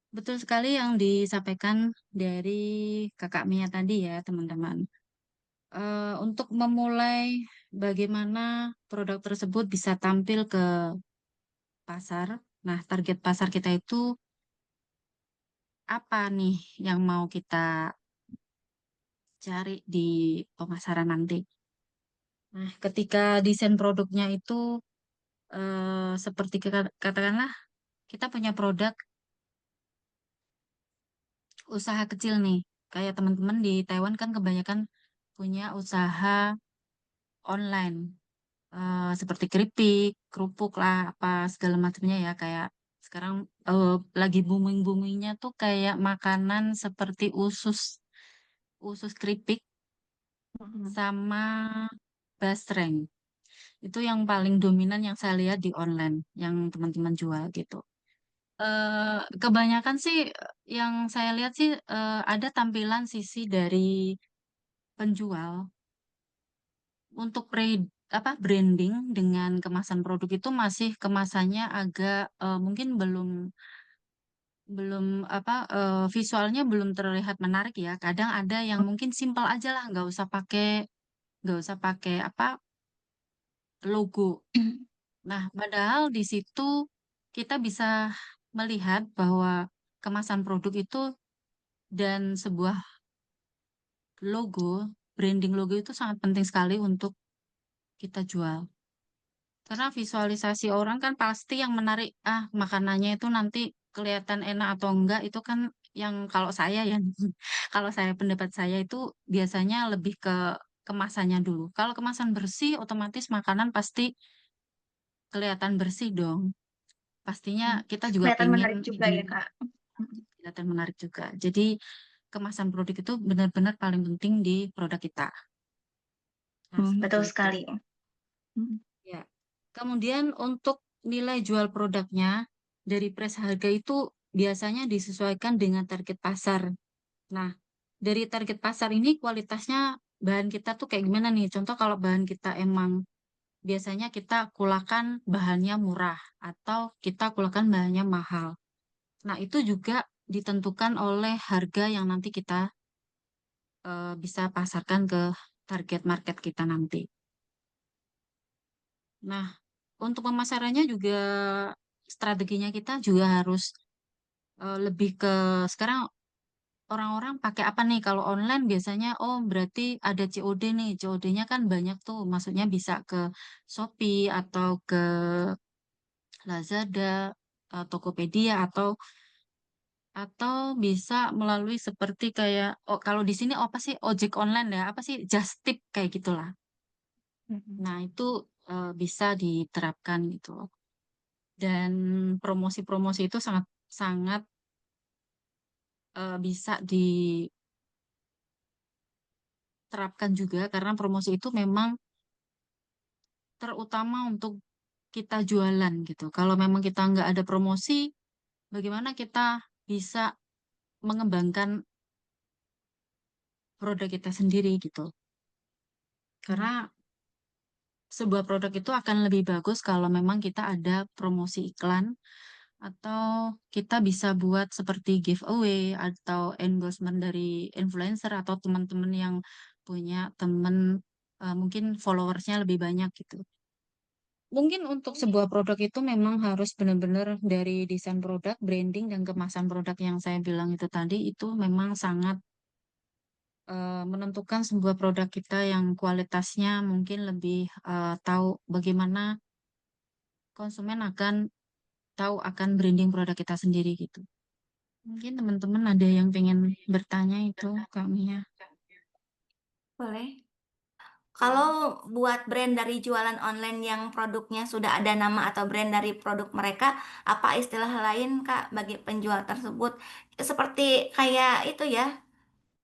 D: Betul sekali yang disampaikan dari Kakak Mia tadi ya, teman-teman. Untuk memulai bagaimana produk tersebut bisa tampil ke pasar. Nah, target pasar kita itu apa nih yang mau kita cari di pemasaran nanti. Nah, ketika desain produknya itu seperti katakanlah kita punya produk usaha kecil nih. Kayak teman-teman di Taiwan kan kebanyakan punya usaha online. Seperti keripik, kerupuk lah, apa segala macamnya ya. Kayak sekarang lagi booming-boomingnya tuh kayak makanan seperti usus, usus keripik
C: Mhm.
D: sama basreng. Itu yang paling dominan yang saya lihat di online, yang teman-teman jual gitu. Kebanyakan sih yang saya lihat sih ada tampilan sisi dari penjual untuk branding dengan kemasan produk itu masih kemasannya agak mungkin belum belum visualnya belum terlihat menarik ya. Kadang ada yang mungkin simpel aja lah, nggak usah pakai logo. Nah, padahal di situ kita bisa melihat bahwa kemasan produk itu dan sebuah logo, branding logo itu sangat penting sekali untuk kita jual. Karena visualisasi orang kan pasti yang menarik, makanannya itu nanti kelihatan enak atau enggak, itu kan yang kalau saya ya, kalau saya pendapat saya itu biasanya lebih ke kemasannya dulu. Kalau kemasan bersih, otomatis makanan pasti kelihatan bersih dong. Pastinya kita juga
C: Kelihatan
D: pengen
C: menarik juga
D: ini
C: ya, Kak.
D: kelihatan menarik juga. Jadi kemasan produk itu benar-benar paling penting di produk kita. Nah, seperti
C: Betul
D: itu.
C: sekali. Hmm.
D: Ya. Kemudian untuk nilai jual produknya dari price harga itu biasanya disesuaikan dengan target pasar. Nah, dari target pasar ini kualitasnya bahan kita tuh kayak gimana nih? Contoh kalau bahan kita emang biasanya kita kulakan bahannya murah atau kita kulakan bahannya mahal. Nah, itu juga ditentukan oleh harga yang nanti kita bisa pasarkan ke target market kita nanti. Nah, untuk pemasarannya juga strateginya kita juga harus lebih ke sekarang orang-orang pakai apa nih? Kalau online biasanya oh berarti ada COD nih. COD-nya kan banyak tuh. Maksudnya bisa ke Shopee atau ke Lazada, Tokopedia atau bisa melalui seperti kayak oh kalau di sini apa sih ojek online ya? Apa sih Just Tip kayak gitulah.
A: Mhm.
D: Nah, itu bisa diterapkan gitu loh. Dan promosi-promosi itu sangat sangat bisa diterapkan juga karena promosi itu memang terutama untuk kita jualan gitu. Kalau memang kita nggak ada promosi, bagaimana kita bisa mengembangkan produk kita sendiri gitu. Karena sebuah produk itu akan lebih bagus kalau memang kita ada promosi iklan atau kita bisa buat seperti giveaway atau endorsement dari influencer atau teman-teman yang punya teman mungkin followersnya lebih banyak gitu. Mungkin untuk sebuah produk itu memang harus benar-benar dari desain produk, branding, dan kemasan produk yang saya bilang itu tadi itu memang sangat menentukan sebuah produk kita yang kualitasnya mungkin lebih tahu bagaimana konsumen akan tahu akan branding produk kita sendiri gitu. Mungkin teman-teman ada yang pengen bertanya itu Kak Mia.
C: Boleh. Kalau buat brand dari jualan online yang produknya sudah ada nama atau brand dari produk mereka, apa istilah lain, Kak, bagi penjual tersebut? Seperti kayak itu ya,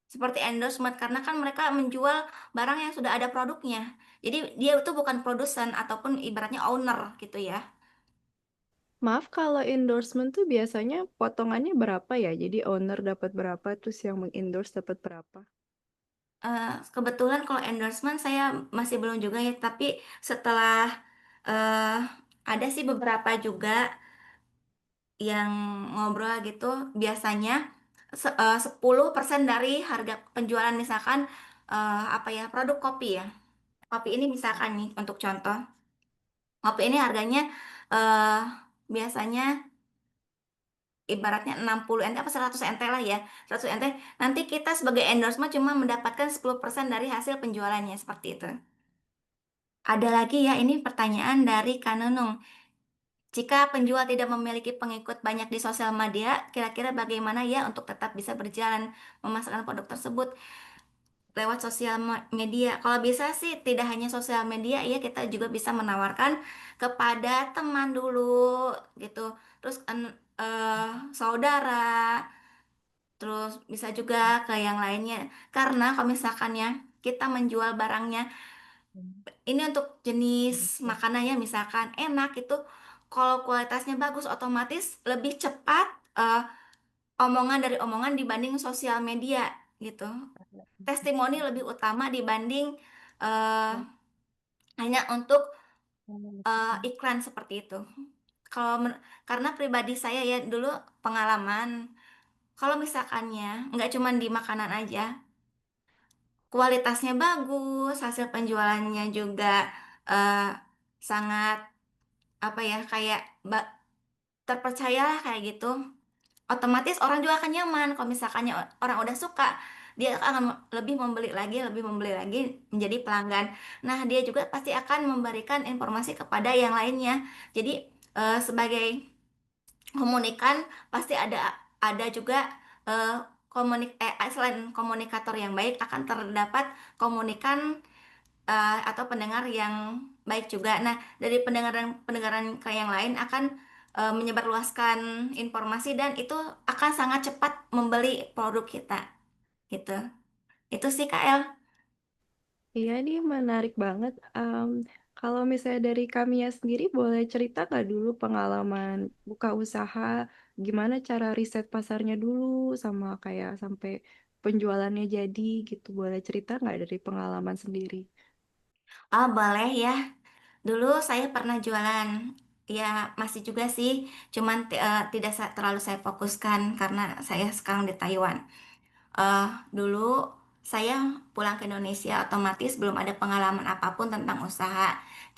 C: seperti endorsement, karena kan mereka menjual barang yang sudah ada produknya. Jadi dia itu bukan produsen ataupun ibaratnya owner gitu ya.
A: Maaf, kalau endorsement tuh biasanya potongannya berapa ya? Jadi owner dapat berapa, terus yang mengendorse dapat berapa?
C: Kebetulan kalau endorsement saya masih belum juga ya, tapi setelah eh ada sih beberapa juga yang ngobrol gitu, biasanya 10% dari harga penjualan misalkan apa ya, produk kopi ya. Kopi ini misalkan nih untuk contoh, kopi ini harganya eh biasanya ibaratnya 60 NT apa 100 NT lah ya. 100 NT. Nanti kita sebagai endorsement cuma mendapatkan 10% dari hasil penjualannya seperti itu. Ada lagi ya, ini pertanyaan dari Kanunung. Jika penjual tidak memiliki pengikut banyak di sosial media, kira-kira bagaimana ya untuk tetap bisa berjalan memasarkan produk tersebut lewat sosial media? Kalau bisa sih tidak hanya sosial media ya, kita juga bisa menawarkan kepada teman dulu gitu. Terus saudara, terus bisa juga ke yang lainnya. Karena kalau misalkan ya kita menjual barangnya ini untuk jenis makanannya misalkan enak itu, kalau kualitasnya bagus otomatis lebih cepat eh, omongan dari omongan dibanding sosial media gitu. Testimoni lebih utama dibanding eh, hanya untuk
A: Oh,
C: iklan seperti itu. Kalau karena pribadi saya ya dulu pengalaman, kalau misalkannya nggak cuma di makanan aja, kualitasnya bagus, hasil penjualannya juga eh, sangat apa ya kayak terpercaya lah kayak gitu. Otomatis orang juga akan nyaman kalau misalkannya orang udah suka, dia akan lebih membeli lagi menjadi pelanggan. Nah, dia juga pasti akan memberikan informasi kepada yang lainnya. Jadi sebagai komunikan pasti ada juga eh, selain komunikator yang baik akan terdapat komunikan atau pendengar yang baik juga. Nah, dari pendengaran ke yang lain akan menyebarluaskan informasi dan itu akan sangat cepat membeli produk kita gitu. Itu sih KL.
A: iya ini menarik banget. Kalau misalnya dari Kamiya sendiri boleh cerita nggak dulu pengalaman buka usaha, gimana cara riset pasarnya dulu sama kayak sampai penjualannya jadi gitu. Boleh cerita nggak dari pengalaman sendiri?
C: Oh, boleh ya. Dulu saya pernah jualan. Ya, masih juga sih. Cuman tidak terlalu saya fokuskan karena saya sekarang di Taiwan. eh Dulu saya pulang ke Indonesia otomatis belum ada pengalaman apapun tentang usaha.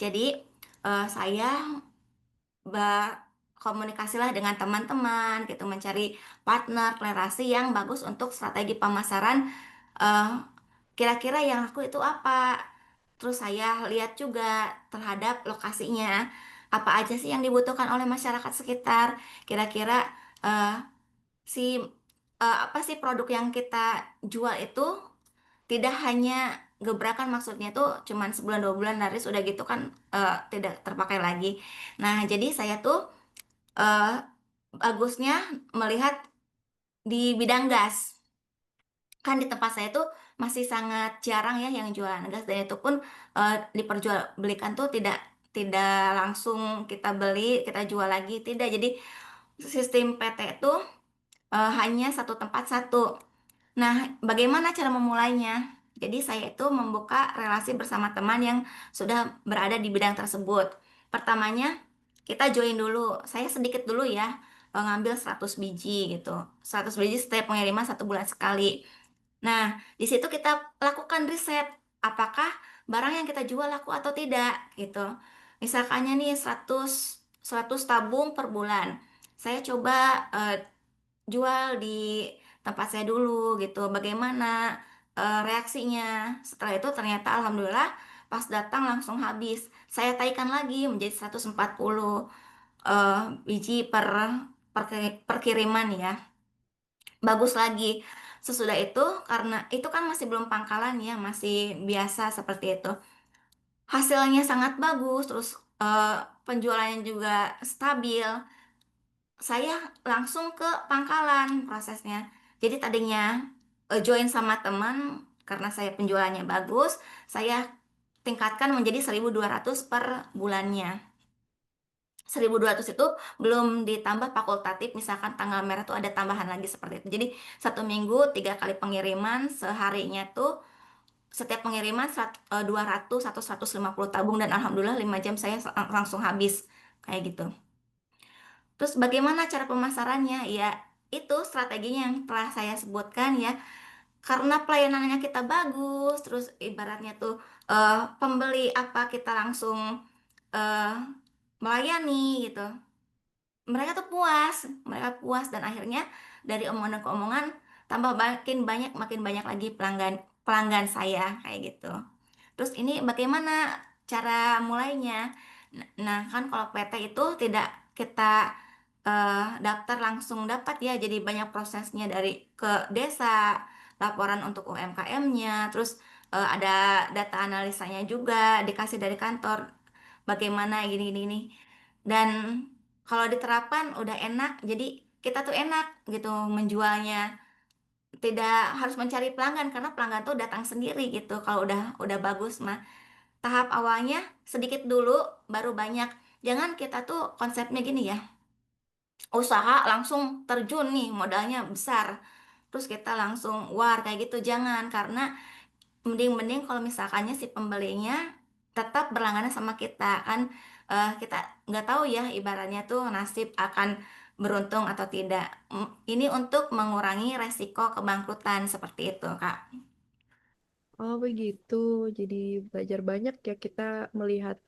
C: Jadi saya berkomunikasilah dengan teman-teman gitu mencari partner relasi yang bagus untuk strategi pemasaran. eh, Kira-kira yang aku itu apa? Terus saya lihat juga terhadap lokasinya apa aja sih yang dibutuhkan oleh masyarakat sekitar. Kira-kira eh, si apa sih produk yang kita jual itu tidak hanya gebrakan, maksudnya tuh cuman sebulan 2 bulan laris udah gitu kan tidak terpakai lagi. Nah, jadi saya tuh eh, bagusnya melihat di bidang gas. Kan di tempat saya tuh masih sangat jarang ya yang jualan gas dan itu pun diperjualbelikan tuh tidak tidak langsung kita beli, kita jual lagi, tidak. Jadi sistem PT itu hanya satu tempat satu. Nah, bagaimana cara memulainya? Jadi saya itu membuka relasi bersama teman yang sudah berada di bidang tersebut. Pertamanya, kita join dulu. Saya sedikit dulu ya, ngambil 100 biji gitu. 100 biji setiap pengiriman 1 bulan sekali. Nah, di situ kita lakukan riset, apakah barang yang kita jual laku atau tidak gitu. Misalkannya nih 100 tabung per bulan. Saya coba jual di tempat saya dulu gitu. Bagaimana reaksinya? Setelah itu ternyata alhamdulillah pas datang langsung habis. Saya taikan lagi menjadi 140 biji per kiriman ya. Bagus lagi. Sesudah itu karena itu kan masih belum pangkalan ya, masih biasa seperti itu. Hasilnya sangat bagus, terus penjualannya juga stabil. Saya langsung ke pangkalan prosesnya. Jadi tadinya join sama teman karena saya penjualannya bagus, saya tingkatkan menjadi 1.200 per bulannya. 1.200 itu belum ditambah fakultatif, misalkan tanggal merah tuh ada tambahan lagi seperti itu. Jadi 1 minggu 3 kali pengiriman, seharinya tuh setiap pengiriman 200 atau 150 tabung dan alhamdulillah 5 jam saya langsung habis kayak gitu. Terus bagaimana cara pemasarannya? Ya, itu strateginya yang telah saya sebutkan ya. Karena pelayanannya kita bagus, terus ibaratnya tuh pembeli apa kita langsung eh, melayani gitu. Mereka puas dan akhirnya dari omongan ke omongan tambah makin banyak lagi pelanggan pelanggan saya kayak gitu. Terus ini bagaimana cara mulainya? Nah, kan kalau PT itu tidak kita daftar langsung dapat ya, jadi banyak prosesnya dari ke desa, laporan untuk UMKM-nya, terus ada data analisanya juga dikasih dari kantor, bagaimana gini-gini. Dan kalau diterapkan udah enak, jadi kita tuh enak gitu menjualnya. Tidak harus mencari pelanggan karena pelanggan tuh datang sendiri gitu. Kalau udah bagus mah tahap awalnya sedikit dulu baru banyak. Jangan kita tuh konsepnya gini ya. Usaha langsung terjun nih modalnya besar. Terus kita langsung war kayak gitu jangan karena mending-mending kalau misalkannya si pembelinya tetap berlangganan sama kita kan. Kita nggak tahu ya ibaratnya tuh nasib akan beruntung atau tidak. Ini untuk mengurangi resiko kebangkrutan seperti itu, Kak.
A: Oh begitu, jadi belajar banyak ya kita melihat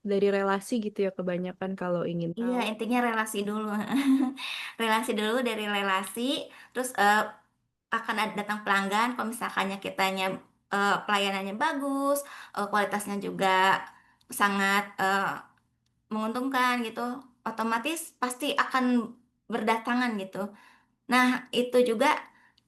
A: dari relasi gitu ya kebanyakan kalau ingin
C: Iya,
A: tahu.
C: intinya relasi dulu. Relasi dulu, dari relasi, terus akan ada datang pelanggan kalau misalkannya kitanya pelayanannya bagus, kualitasnya juga sangat menguntungkan gitu, otomatis pasti akan berdatangan gitu. Nah, itu juga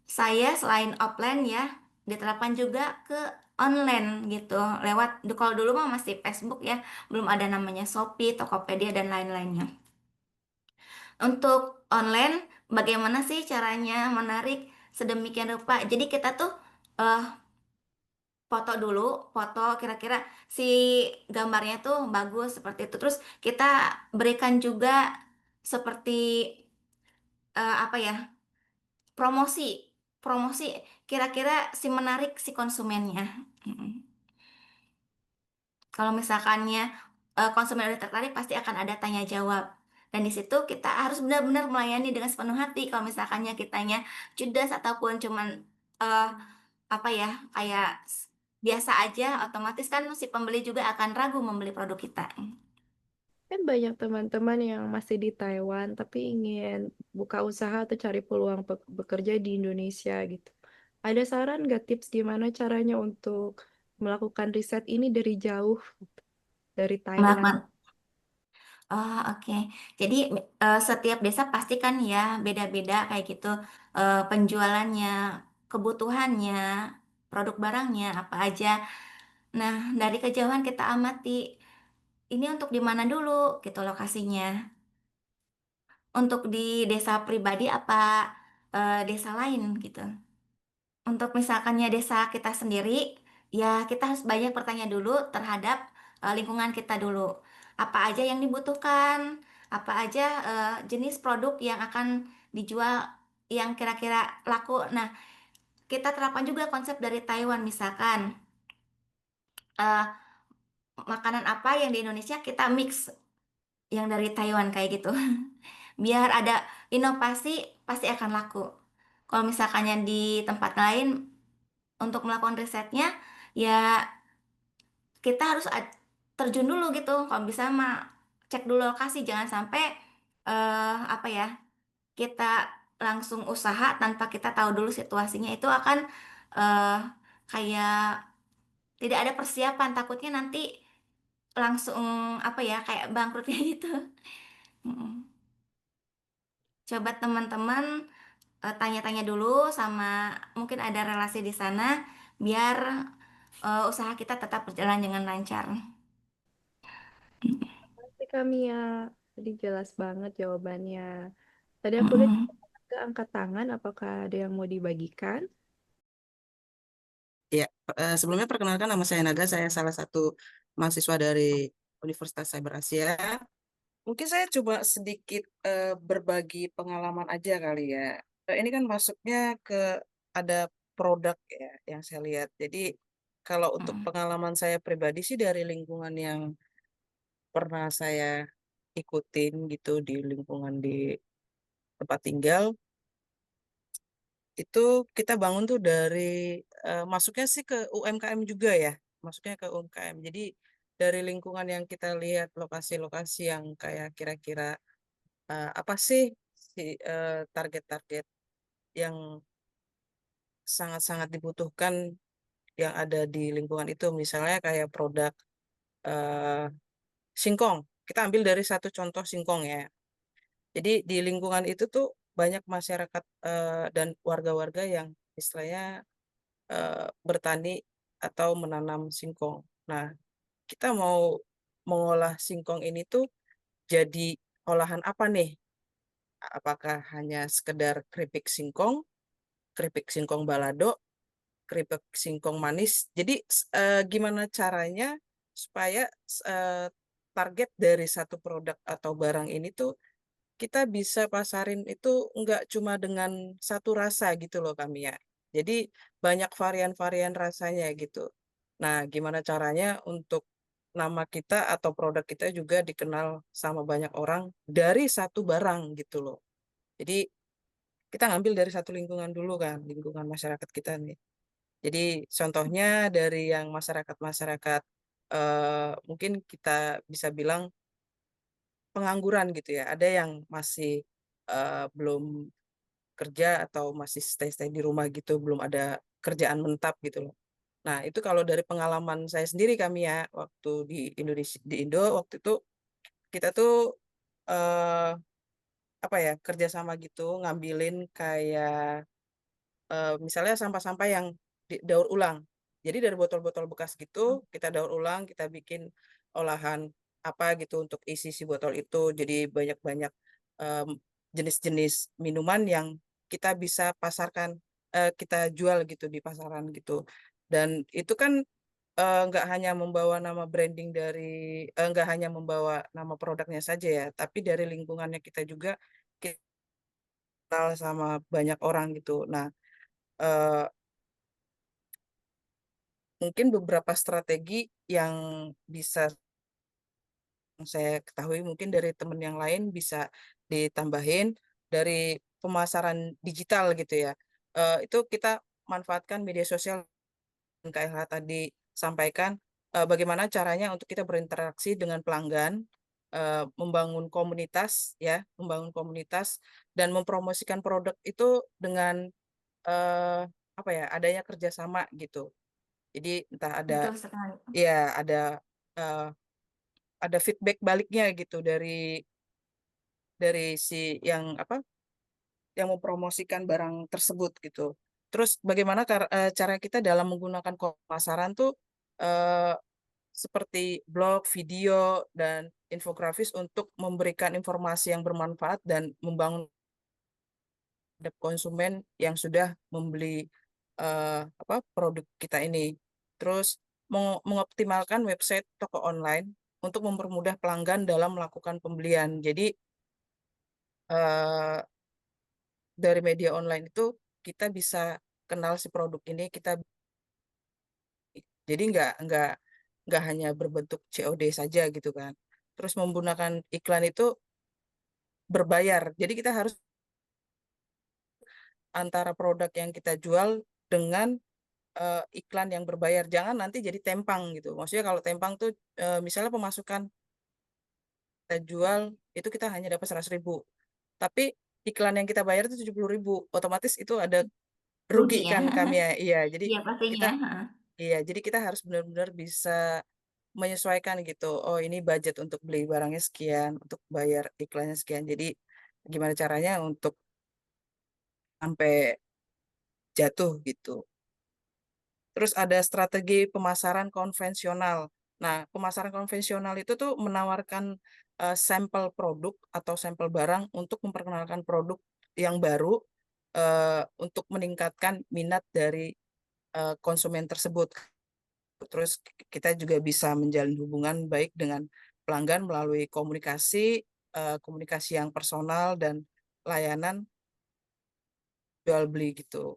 C: saya selain offline ya, diterapkan juga ke online gitu. Lewat, kalau dulu mah masih Facebook ya, belum ada namanya Shopee, Tokopedia, dan lain-lainnya. Untuk online, bagaimana sih caranya menarik sedemikian rupa? Jadi kita tuh eh, foto dulu, foto kira-kira si gambarnya tuh bagus seperti itu. Terus kita berikan juga seperti apa ya, promosi, promosi kira-kira si menarik si konsumennya. Mm. Kalau misalkannya konsumen udah tertarik, pasti akan ada tanya jawab. Dan di situ kita harus benar-benar melayani dengan sepenuh hati. Kalau misalkannya kitanya judes ataupun cuman eh, apa ya, kayak biasa aja, otomatis kan si pembeli juga akan ragu membeli produk kita.
A: Kan banyak teman-teman yang masih di Taiwan tapi ingin buka usaha atau cari peluang bekerja di Indonesia gitu. Ada saran nggak tips gimana caranya untuk melakukan riset ini dari jauh dari Thailand?
C: Melakukan, oh oke. Jadi setiap desa pasti kan ya beda-beda kayak gitu, penjualannya, kebutuhannya, produk barangnya apa aja. Nah, dari kejauhan kita amati, ini untuk di mana dulu gitu lokasinya. Untuk di desa pribadi apa desa lain gitu. Untuk misalkannya desa kita sendiri, ya kita harus banyak bertanya dulu terhadap lingkungan kita dulu. Apa aja yang dibutuhkan, apa aja jenis produk yang akan dijual yang kira-kira laku. Nah, kita terapkan juga konsep dari Taiwan, misalkan eh, makanan apa yang di Indonesia kita mix yang dari Taiwan kayak gitu. Biar ada inovasi, pasti akan laku. Kalau misalkannya di tempat lain untuk melakukan risetnya, ya kita harus terjun dulu gitu. Kalau bisa mah cek dulu lokasi, jangan sampai apa ya, kita langsung usaha tanpa kita tahu dulu situasinya, itu akan eh, kayak tidak ada persiapan, takutnya nanti langsung apa ya, kayak bangkrutnya gitu. Mm. Coba teman-teman tanya-tanya dulu sama, mungkin ada relasi di sana, biar usaha kita tetap berjalan dengan lancar.
A: Pasti kami ya, tadi jelas banget jawabannya. Tadi aku lihat
C: Mm-mm.
A: ke angkat tangan, apakah ada yang mau dibagikan?
E: Ya, sebelumnya perkenalkan nama saya Naga, saya salah satu mahasiswa dari Universitas Cyber Asia. Mungkin saya coba sedikit berbagi pengalaman aja kali ya. Ini kan masuknya ke ada produk ya yang saya lihat. Jadi kalau untuk
C: Mm-mm.
E: pengalaman saya pribadi sih dari lingkungan yang pernah saya ikutin gitu di lingkungan di tempat tinggal, itu kita bangun tuh dari masuknya sih ke UMKM juga ya, masuknya ke UMKM. Jadi dari lingkungan yang kita lihat lokasi-lokasi yang kayak kira-kira apa sih si target-target yang sangat-sangat dibutuhkan yang ada di lingkungan itu, misalnya kayak produk eh, singkong. Kita ambil dari satu contoh singkong ya. Jadi di lingkungan itu tuh banyak masyarakat dan warga-warga yang istilahnya bertani atau menanam singkong. Nah, kita mau mengolah singkong ini tuh jadi olahan apa nih? Apakah hanya sekedar keripik singkong balado, keripik singkong manis? Jadi gimana caranya supaya eh, target dari satu produk atau barang ini tuh kita bisa pasarin itu nggak cuma dengan satu rasa gitu loh kami ya. Jadi banyak varian-varian rasanya gitu. Nah, gimana caranya untuk nama kita atau produk kita juga dikenal sama banyak orang dari satu barang gitu loh. Jadi kita ngambil dari satu lingkungan dulu kan, lingkungan masyarakat kita nih. Jadi contohnya dari yang masyarakat-masyarakat mungkin kita bisa bilang pengangguran gitu ya. Ada yang masih belum kerja atau masih stay di rumah gitu, belum ada kerjaan mentap gitu loh. Nah, itu kalau dari pengalaman saya sendiri kami ya, waktu di Indonesia, di Indo, waktu itu kita tuh eh, apa ya, kerjasama gitu, ngambilin kayak misalnya sampah-sampah yang daur ulang. Jadi dari botol-botol bekas gitu, kita daur ulang, kita bikin olahan apa gitu untuk isi si botol itu. Jadi banyak-banyak em, jenis-jenis minuman yang kita bisa pasarkan, kita jual gitu di pasaran gitu. Dan itu kan nggak hanya membawa nama branding dari, nggak hanya membawa nama produknya saja ya, tapi dari lingkungannya kita juga kita kenal sama banyak orang gitu. Nah, eh, mungkin beberapa strategi yang bisa saya ketahui mungkin dari teman yang lain bisa ditambahin dari pemasaran digital gitu ya. Itu kita manfaatkan media sosial yang KLH tadi sampaikan, bagaimana caranya untuk kita berinteraksi dengan pelanggan, membangun komunitas ya, membangun komunitas dan mempromosikan produk itu dengan eh, apa ya, adanya kerjasama gitu. Jadi entah ada
C: Betul sekali.
E: ya eh, ada feedback baliknya gitu dari si yang apa yang mempromosikan barang tersebut gitu. Terus bagaimana cara kita dalam menggunakan pemasaran tuh eh, seperti blog, video dan infografis untuk memberikan informasi yang bermanfaat dan membangun terhadap konsumen yang sudah membeli produk kita ini. Terus mengoptimalkan website toko online untuk mempermudah pelanggan dalam melakukan pembelian. Jadi eh, dari media online itu kita bisa kenal si produk ini, kita jadi nggak hanya berbentuk COD saja gitu kan. Terus menggunakan iklan itu berbayar. Jadi kita harus antara produk yang kita jual dengan iklan yang berbayar. Jangan nanti jadi tempang gitu. Maksudnya kalau tempang tuh misalnya pemasukan kita jual itu kita hanya dapat 100.000. Tapi iklan yang kita bayar itu 70.000. Otomatis itu ada rugi
C: Rugi ya.
E: kan kami ya. Iya, jadi
C: Iya
E: kita
C: pastinya. Heeh.
E: iya, jadi kita harus benar-benar bisa menyesuaikan gitu. Oh, ini budget untuk beli barangnya sekian, untuk bayar iklannya sekian. Jadi gimana caranya untuk sampai jatuh gitu. Terus ada strategi pemasaran konvensional. Nah, pemasaran konvensional itu tuh menawarkan sampel produk atau sampel barang untuk memperkenalkan produk yang baru untuk meningkatkan minat dari konsumen tersebut. Terus kita juga bisa menjalin hubungan baik dengan pelanggan melalui komunikasi, komunikasi yang personal dan layanan jual beli gitu.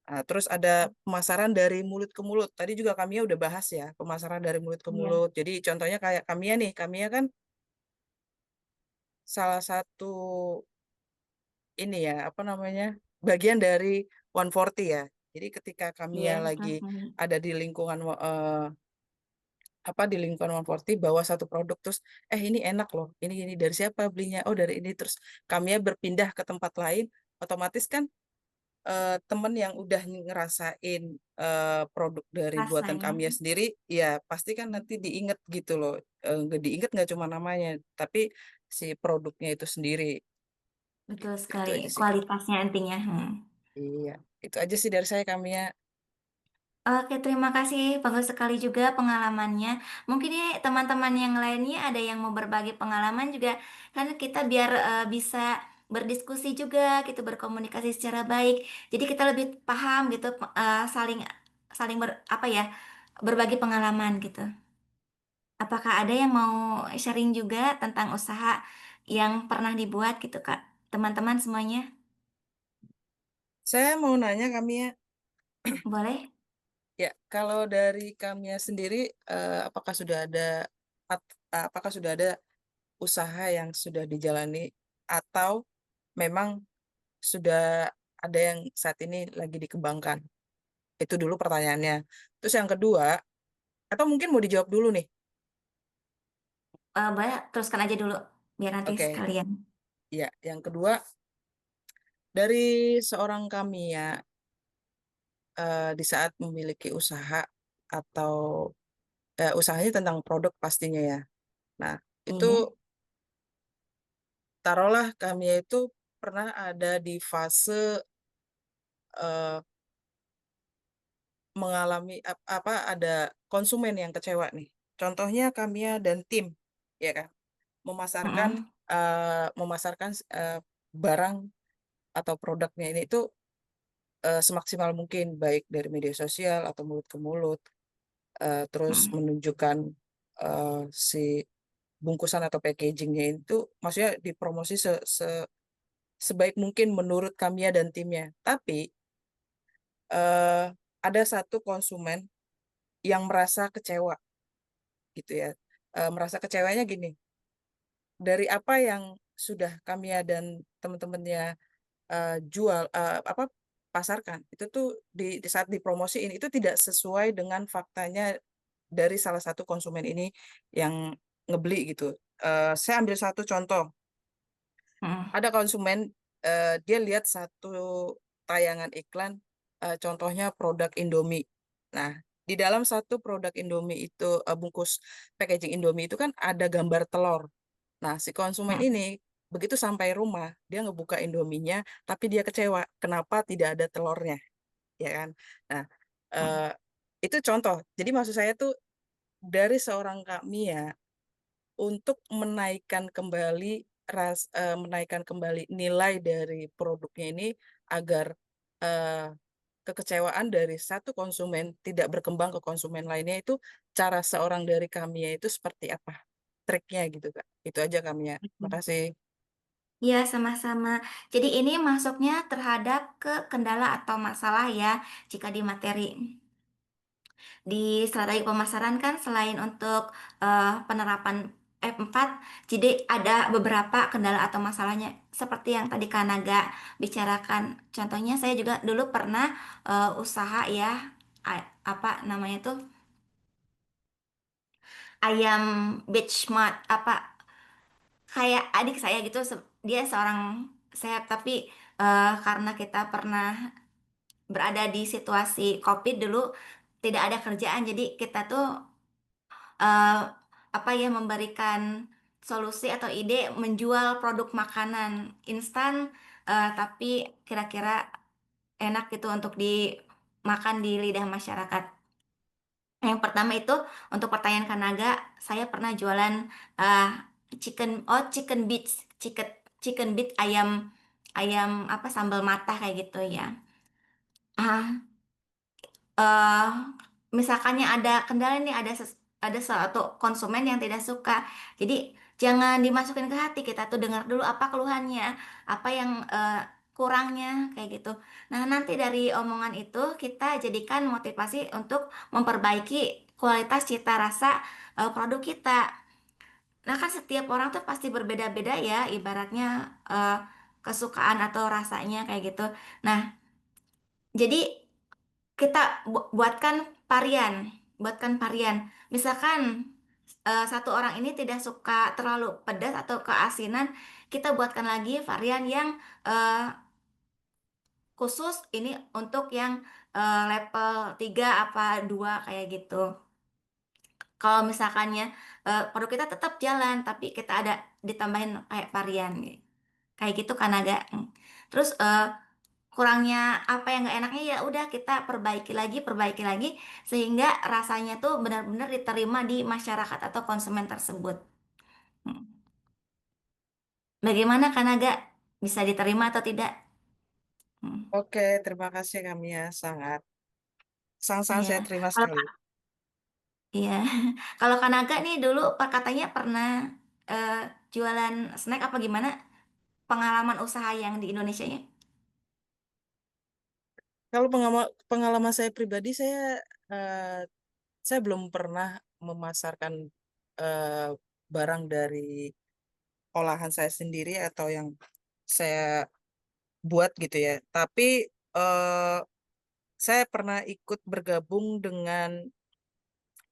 E: Nah, terus ada pemasaran dari mulut ke mulut. Tadi juga kami udah bahas ya, pemasaran dari mulut ke
C: Iya.
E: mulut. Jadi contohnya kayak Kamia nih, Kamia kan salah satu ini ya, apa namanya, bagian dari 140 ya. Jadi ketika Kamia
C: Iya, betul
E: lagi
C: sekali.
E: ada di lingkungan apa di lingkungan 140 bawa satu produk terus ini enak loh, ini dari siapa belinya, oh dari ini, terus Kamia berpindah ke tempat lain, otomatis kan temen yang udah ngerasain produk dari buatan
C: Rasanya.
E: Kamia sendiri, ya pasti kan nanti diinget gitu loh. Nggak diinget nggak cuma namanya, tapi si produknya itu sendiri.
C: Betul
E: Itu
C: sekali.
E: aja sih Kak.
C: Kualitasnya intinya. Hmm.
E: Iya, itu aja sih dari saya Kamia.
C: Oke, terima kasih. Bagus sekali juga pengalamannya. Mungkin ya teman-teman yang lainnya ada yang mau berbagi pengalaman juga, kan kita biar bisa berdiskusi juga gitu, berkomunikasi secara baik. Jadi kita lebih paham gitu, saling saling apa ya, berbagi pengalaman gitu. Apakah ada yang mau sharing juga tentang usaha yang pernah dibuat gitu, Kak? Teman-teman semuanya,
E: Saya mau nanya Kamia,
C: boleh?
E: ya kalau dari Kamia sendiri apakah sudah ada apakah sudah ada usaha yang sudah dijalani atau memang sudah ada yang saat ini lagi dikembangkan? Itu dulu pertanyaannya. Terus yang kedua, atau mungkin mau dijawab dulu nih?
C: Boleh teruskan aja dulu, biar nanti
E: Oke,
C: sekalian.
E: ya. Yang kedua, dari seorang kami ya, di saat memiliki usaha atau usahanya tentang produk pastinya ya. Nah, itu
C: Iya.
E: taruhlah kami itu pernah ada di fase eh, mengalami apa ada konsumen yang kecewa nih. Contohnya kami dan tim, ya kan, memasarkan
C: Mm-mm.
E: memasarkan barang atau produknya ini itu semaksimal mungkin baik dari media sosial atau mulut ke mulut, terus
C: Mm-mm.
E: menunjukkan si bungkusan atau packagingnya itu maksudnya dipromosi sebaik mungkin menurut kami dan timnya. Tapi eh, ada satu konsumen yang merasa kecewa gitu ya. Merasa kecewanya gini, dari apa yang sudah kami dan teman-temannya jual apa pasarkan itu tuh di saat dipromosiin itu tidak sesuai dengan faktanya dari salah satu konsumen ini yang ngebeli gitu. Saya ambil satu contoh.
C: Mm-mm.
E: Ada konsumen dia lihat satu tayangan iklan, contohnya produk Indomie. Nah, di dalam satu produk Indomie itu bungkus packaging Indomie itu kan ada gambar telur. Nah, si konsumen
C: Mm-mm.
E: ini begitu sampai rumah, dia ngebuka Indominya, tapi dia kecewa kenapa tidak ada telurnya, ya kan? Nah, eh,
C: Mm-mm.
E: itu contoh. Jadi maksud saya tuh dari seorang Kak Mia untuk menaikkan kembali nilai dari produknya ini agar eh, kekecewaan dari satu konsumen tidak berkembang ke konsumen lainnya itu cara seorang dari kami itu seperti apa triknya gitu Kak. Itu aja kami ya. Makasih.
C: Iya, sama-sama. Jadi ini masuknya terhadap ke kendala atau masalah ya, jika di materi. Di strategi pemasaran kan selain untuk penerapan F4, jadi ada beberapa kendala atau masalahnya seperti yang tadi Kanaga bicarakan. Contohnya saya juga dulu pernah usaha ya, apa namanya tuh, ayam beach mart, apa kayak adik saya gitu, dia seorang chef tapi karena kita pernah berada di situasi COVID dulu, tidak ada kerjaan, jadi kita tuh eh, apa ya, memberikan solusi atau ide menjual produk makanan instan, tapi kira-kira enak gitu untuk dimakan di lidah masyarakat. Yang pertama itu untuk pertanyaan Kanaga, saya pernah jualan eh, chicken bits, chicken bit, ayam ayam apa, sambal matah kayak gitu ya. Ah, eh misalkannya ada kendala nih, ada suatu konsumen yang tidak suka, jadi jangan dimasukin ke hati, kita tuh dengar dulu apa keluhannya, apa yang kurangnya kayak gitu. Nah, nanti dari omongan itu kita jadikan motivasi untuk memperbaiki kualitas cita rasa produk kita. Nah, kan setiap orang tuh pasti berbeda-beda ya, ibaratnya eh, kesukaan atau rasanya kayak gitu. Nah, jadi kita buatkan varian. Misalkan satu orang ini tidak suka terlalu pedas atau keasinan, kita buatkan lagi varian yang eh, khusus ini untuk yang level 3 apa 2 kayak gitu. Kalau misalkannya produk kita tetap jalan, tapi kita ada ditambahin kayak varian kayak gitu kan agak. Terus kurangnya apa yang nggak enaknya, ya udah kita perbaiki lagi sehingga rasanya tuh benar-benar diterima di masyarakat atau konsumen tersebut. Hmm. Bagaimana Kanaga, bisa diterima atau tidak? Hmm.
E: Oke, terima kasih kami ya sangat. Sangat-sangat
C: Iya.
E: saya terima
C: Kalau
E: sekali.
C: iya, kalau Kanaga nih dulu katanya pernah eh, jualan snack apa gimana? Pengalaman usaha yang di Indonesia-nya?
E: Kalau pengalaman saya pribadi, eh, saya belum pernah memasarkan eh, barang dari olahan saya sendiri atau yang saya buat gitu ya. Tapi saya pernah ikut bergabung dengan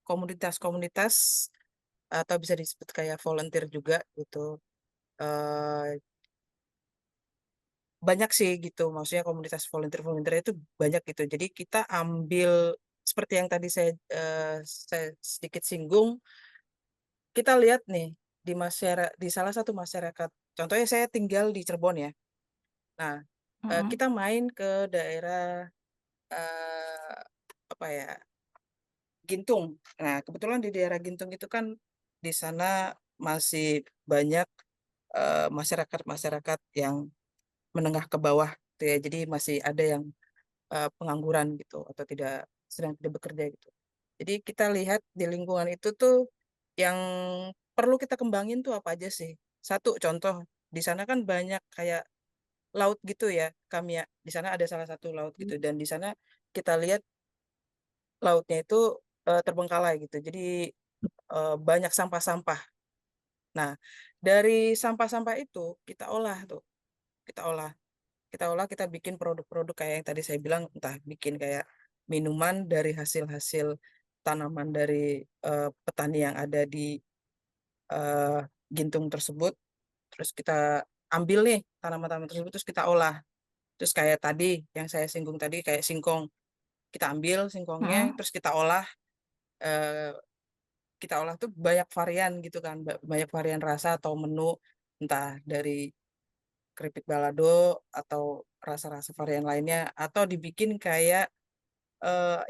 E: komunitas-komunitas atau bisa disebut kayak volunteer juga gitu. Eh, Banyak sih gitu, maksudnya komunitas volunteer-volunteer itu banyak gitu. Jadi kita ambil seperti yang tadi saya sedikit singgung, kita lihat nih di salah satu masyarakat. Contohnya saya tinggal di Cirebon ya. Nah, kita main ke daerah eh, apa ya, Gintung. Nah, kebetulan di daerah Gintung itu kan di sana masih banyak masyarakat-masyarakat yang menengah ke bawah gitu ya. Jadi masih ada yang pengangguran gitu atau sedang tidak bekerja gitu. Jadi kita lihat di lingkungan itu tuh yang perlu kita kembangin tuh apa aja sih? Satu contoh, di sana kan banyak kayak laut gitu ya, kami ya. Di sana ada salah satu laut gitu dan di sana kita lihat lautnya itu terbengkalai gitu. Jadi banyak sampah-sampah. Nah, dari sampah-sampah itu kita olah tuh, kita olah. Kita bikin produk-produk kayak yang tadi saya bilang, entah bikin kayak minuman dari hasil-hasil tanaman dari petani yang ada di eh, Gintung tersebut. Terus kita ambil nih tanaman-tanaman tersebut, terus kita olah. Terus kayak tadi yang saya singgung tadi kayak singkong, kita ambil singkongnya, terus eh, kita olah tuh banyak varian gitu kan, banyak varian rasa atau menu, entah dari keripik balado atau rasa-rasa varian lainnya, atau dibikin kayak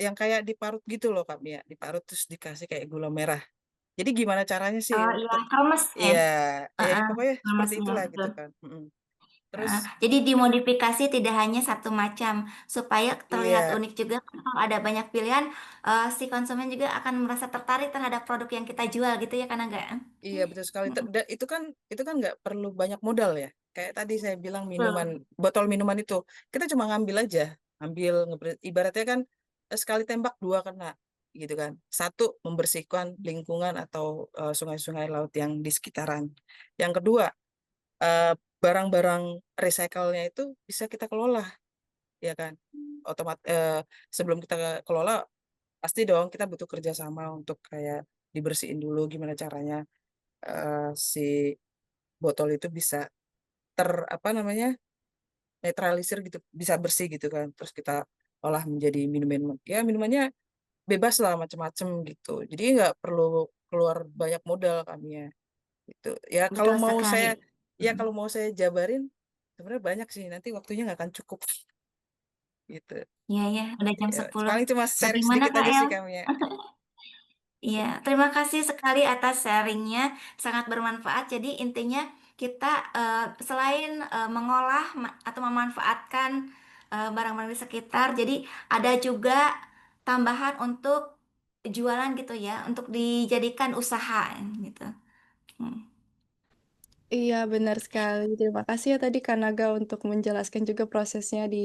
E: yang kayak diparut gitu loh Kak Mia, diparut terus dikasih kayak gula merah. Jadi gimana caranya sih
C: Oh iya, kremes ya.
E: iya, ya
C: Heeh,
E: pokoknya seperti
C: kremesnya
E: itulah gitu
C: betul.
E: kan. Terus
C: Heeh, jadi dimodifikasi tidak hanya satu macam supaya terlihat
E: iya,
C: unik juga kan kalau ada banyak pilihan si konsumen juga akan merasa tertarik terhadap produk yang kita jual gitu ya kan enggak?
E: iya betul sekali. Itu kan nggak perlu banyak modal ya. Kayak tadi saya bilang minuman,
C: Betul.
E: botol minuman itu kita cuma ngambil aja, ibaratnya kan sekali tembak dua kena gitu kan. Satu, membersihkan lingkungan atau sungai-sungai laut yang di sekitaran. Yang kedua, eh, barang-barang recycle-nya itu bisa kita kelola, ya kan? Sebelum kita kelola, pasti dong kita butuh kerjasama untuk kayak dibersihin dulu gimana caranya si botol itu bisa apa namanya, netralisir gitu, bisa bersih gitu kan. Terus kita olah menjadi minuman, ya minumannya bebas lah macam-macam gitu. Jadi nggak perlu keluar banyak modal kami ya. Itu ya
C: Betul sekali.
E: kalau mau saya jabarin sebenarnya banyak sih, nanti waktunya nggak akan cukup gitu.
C: Iya ya, udah jam
E: Ya,
C: 10.
E: paling cuma sharing
C: Bagaimana
E: sedikit
C: Kak
E: aja
C: El?
E: sih kami ya.
C: Iya, terima kasih sekali atas sharingnya, sangat bermanfaat. Jadi intinya kita selain mengolah atau memanfaatkan barang-barang di sekitar, jadi ada juga tambahan untuk jualan gitu ya, untuk dijadikan usaha gitu. Hmm.
A: Iya, benar sekali. Terima kasih ya tadi Kak Naga untuk menjelaskan juga prosesnya di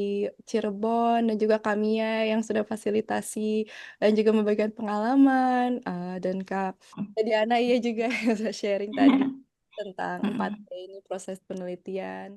A: Cirebon dan juga Kamia yang sudah fasilitasi dan juga membagikan pengalaman. Dan Kak Diana iya juga yang sudah sharing tadi tentang 4P ini proses penelitian.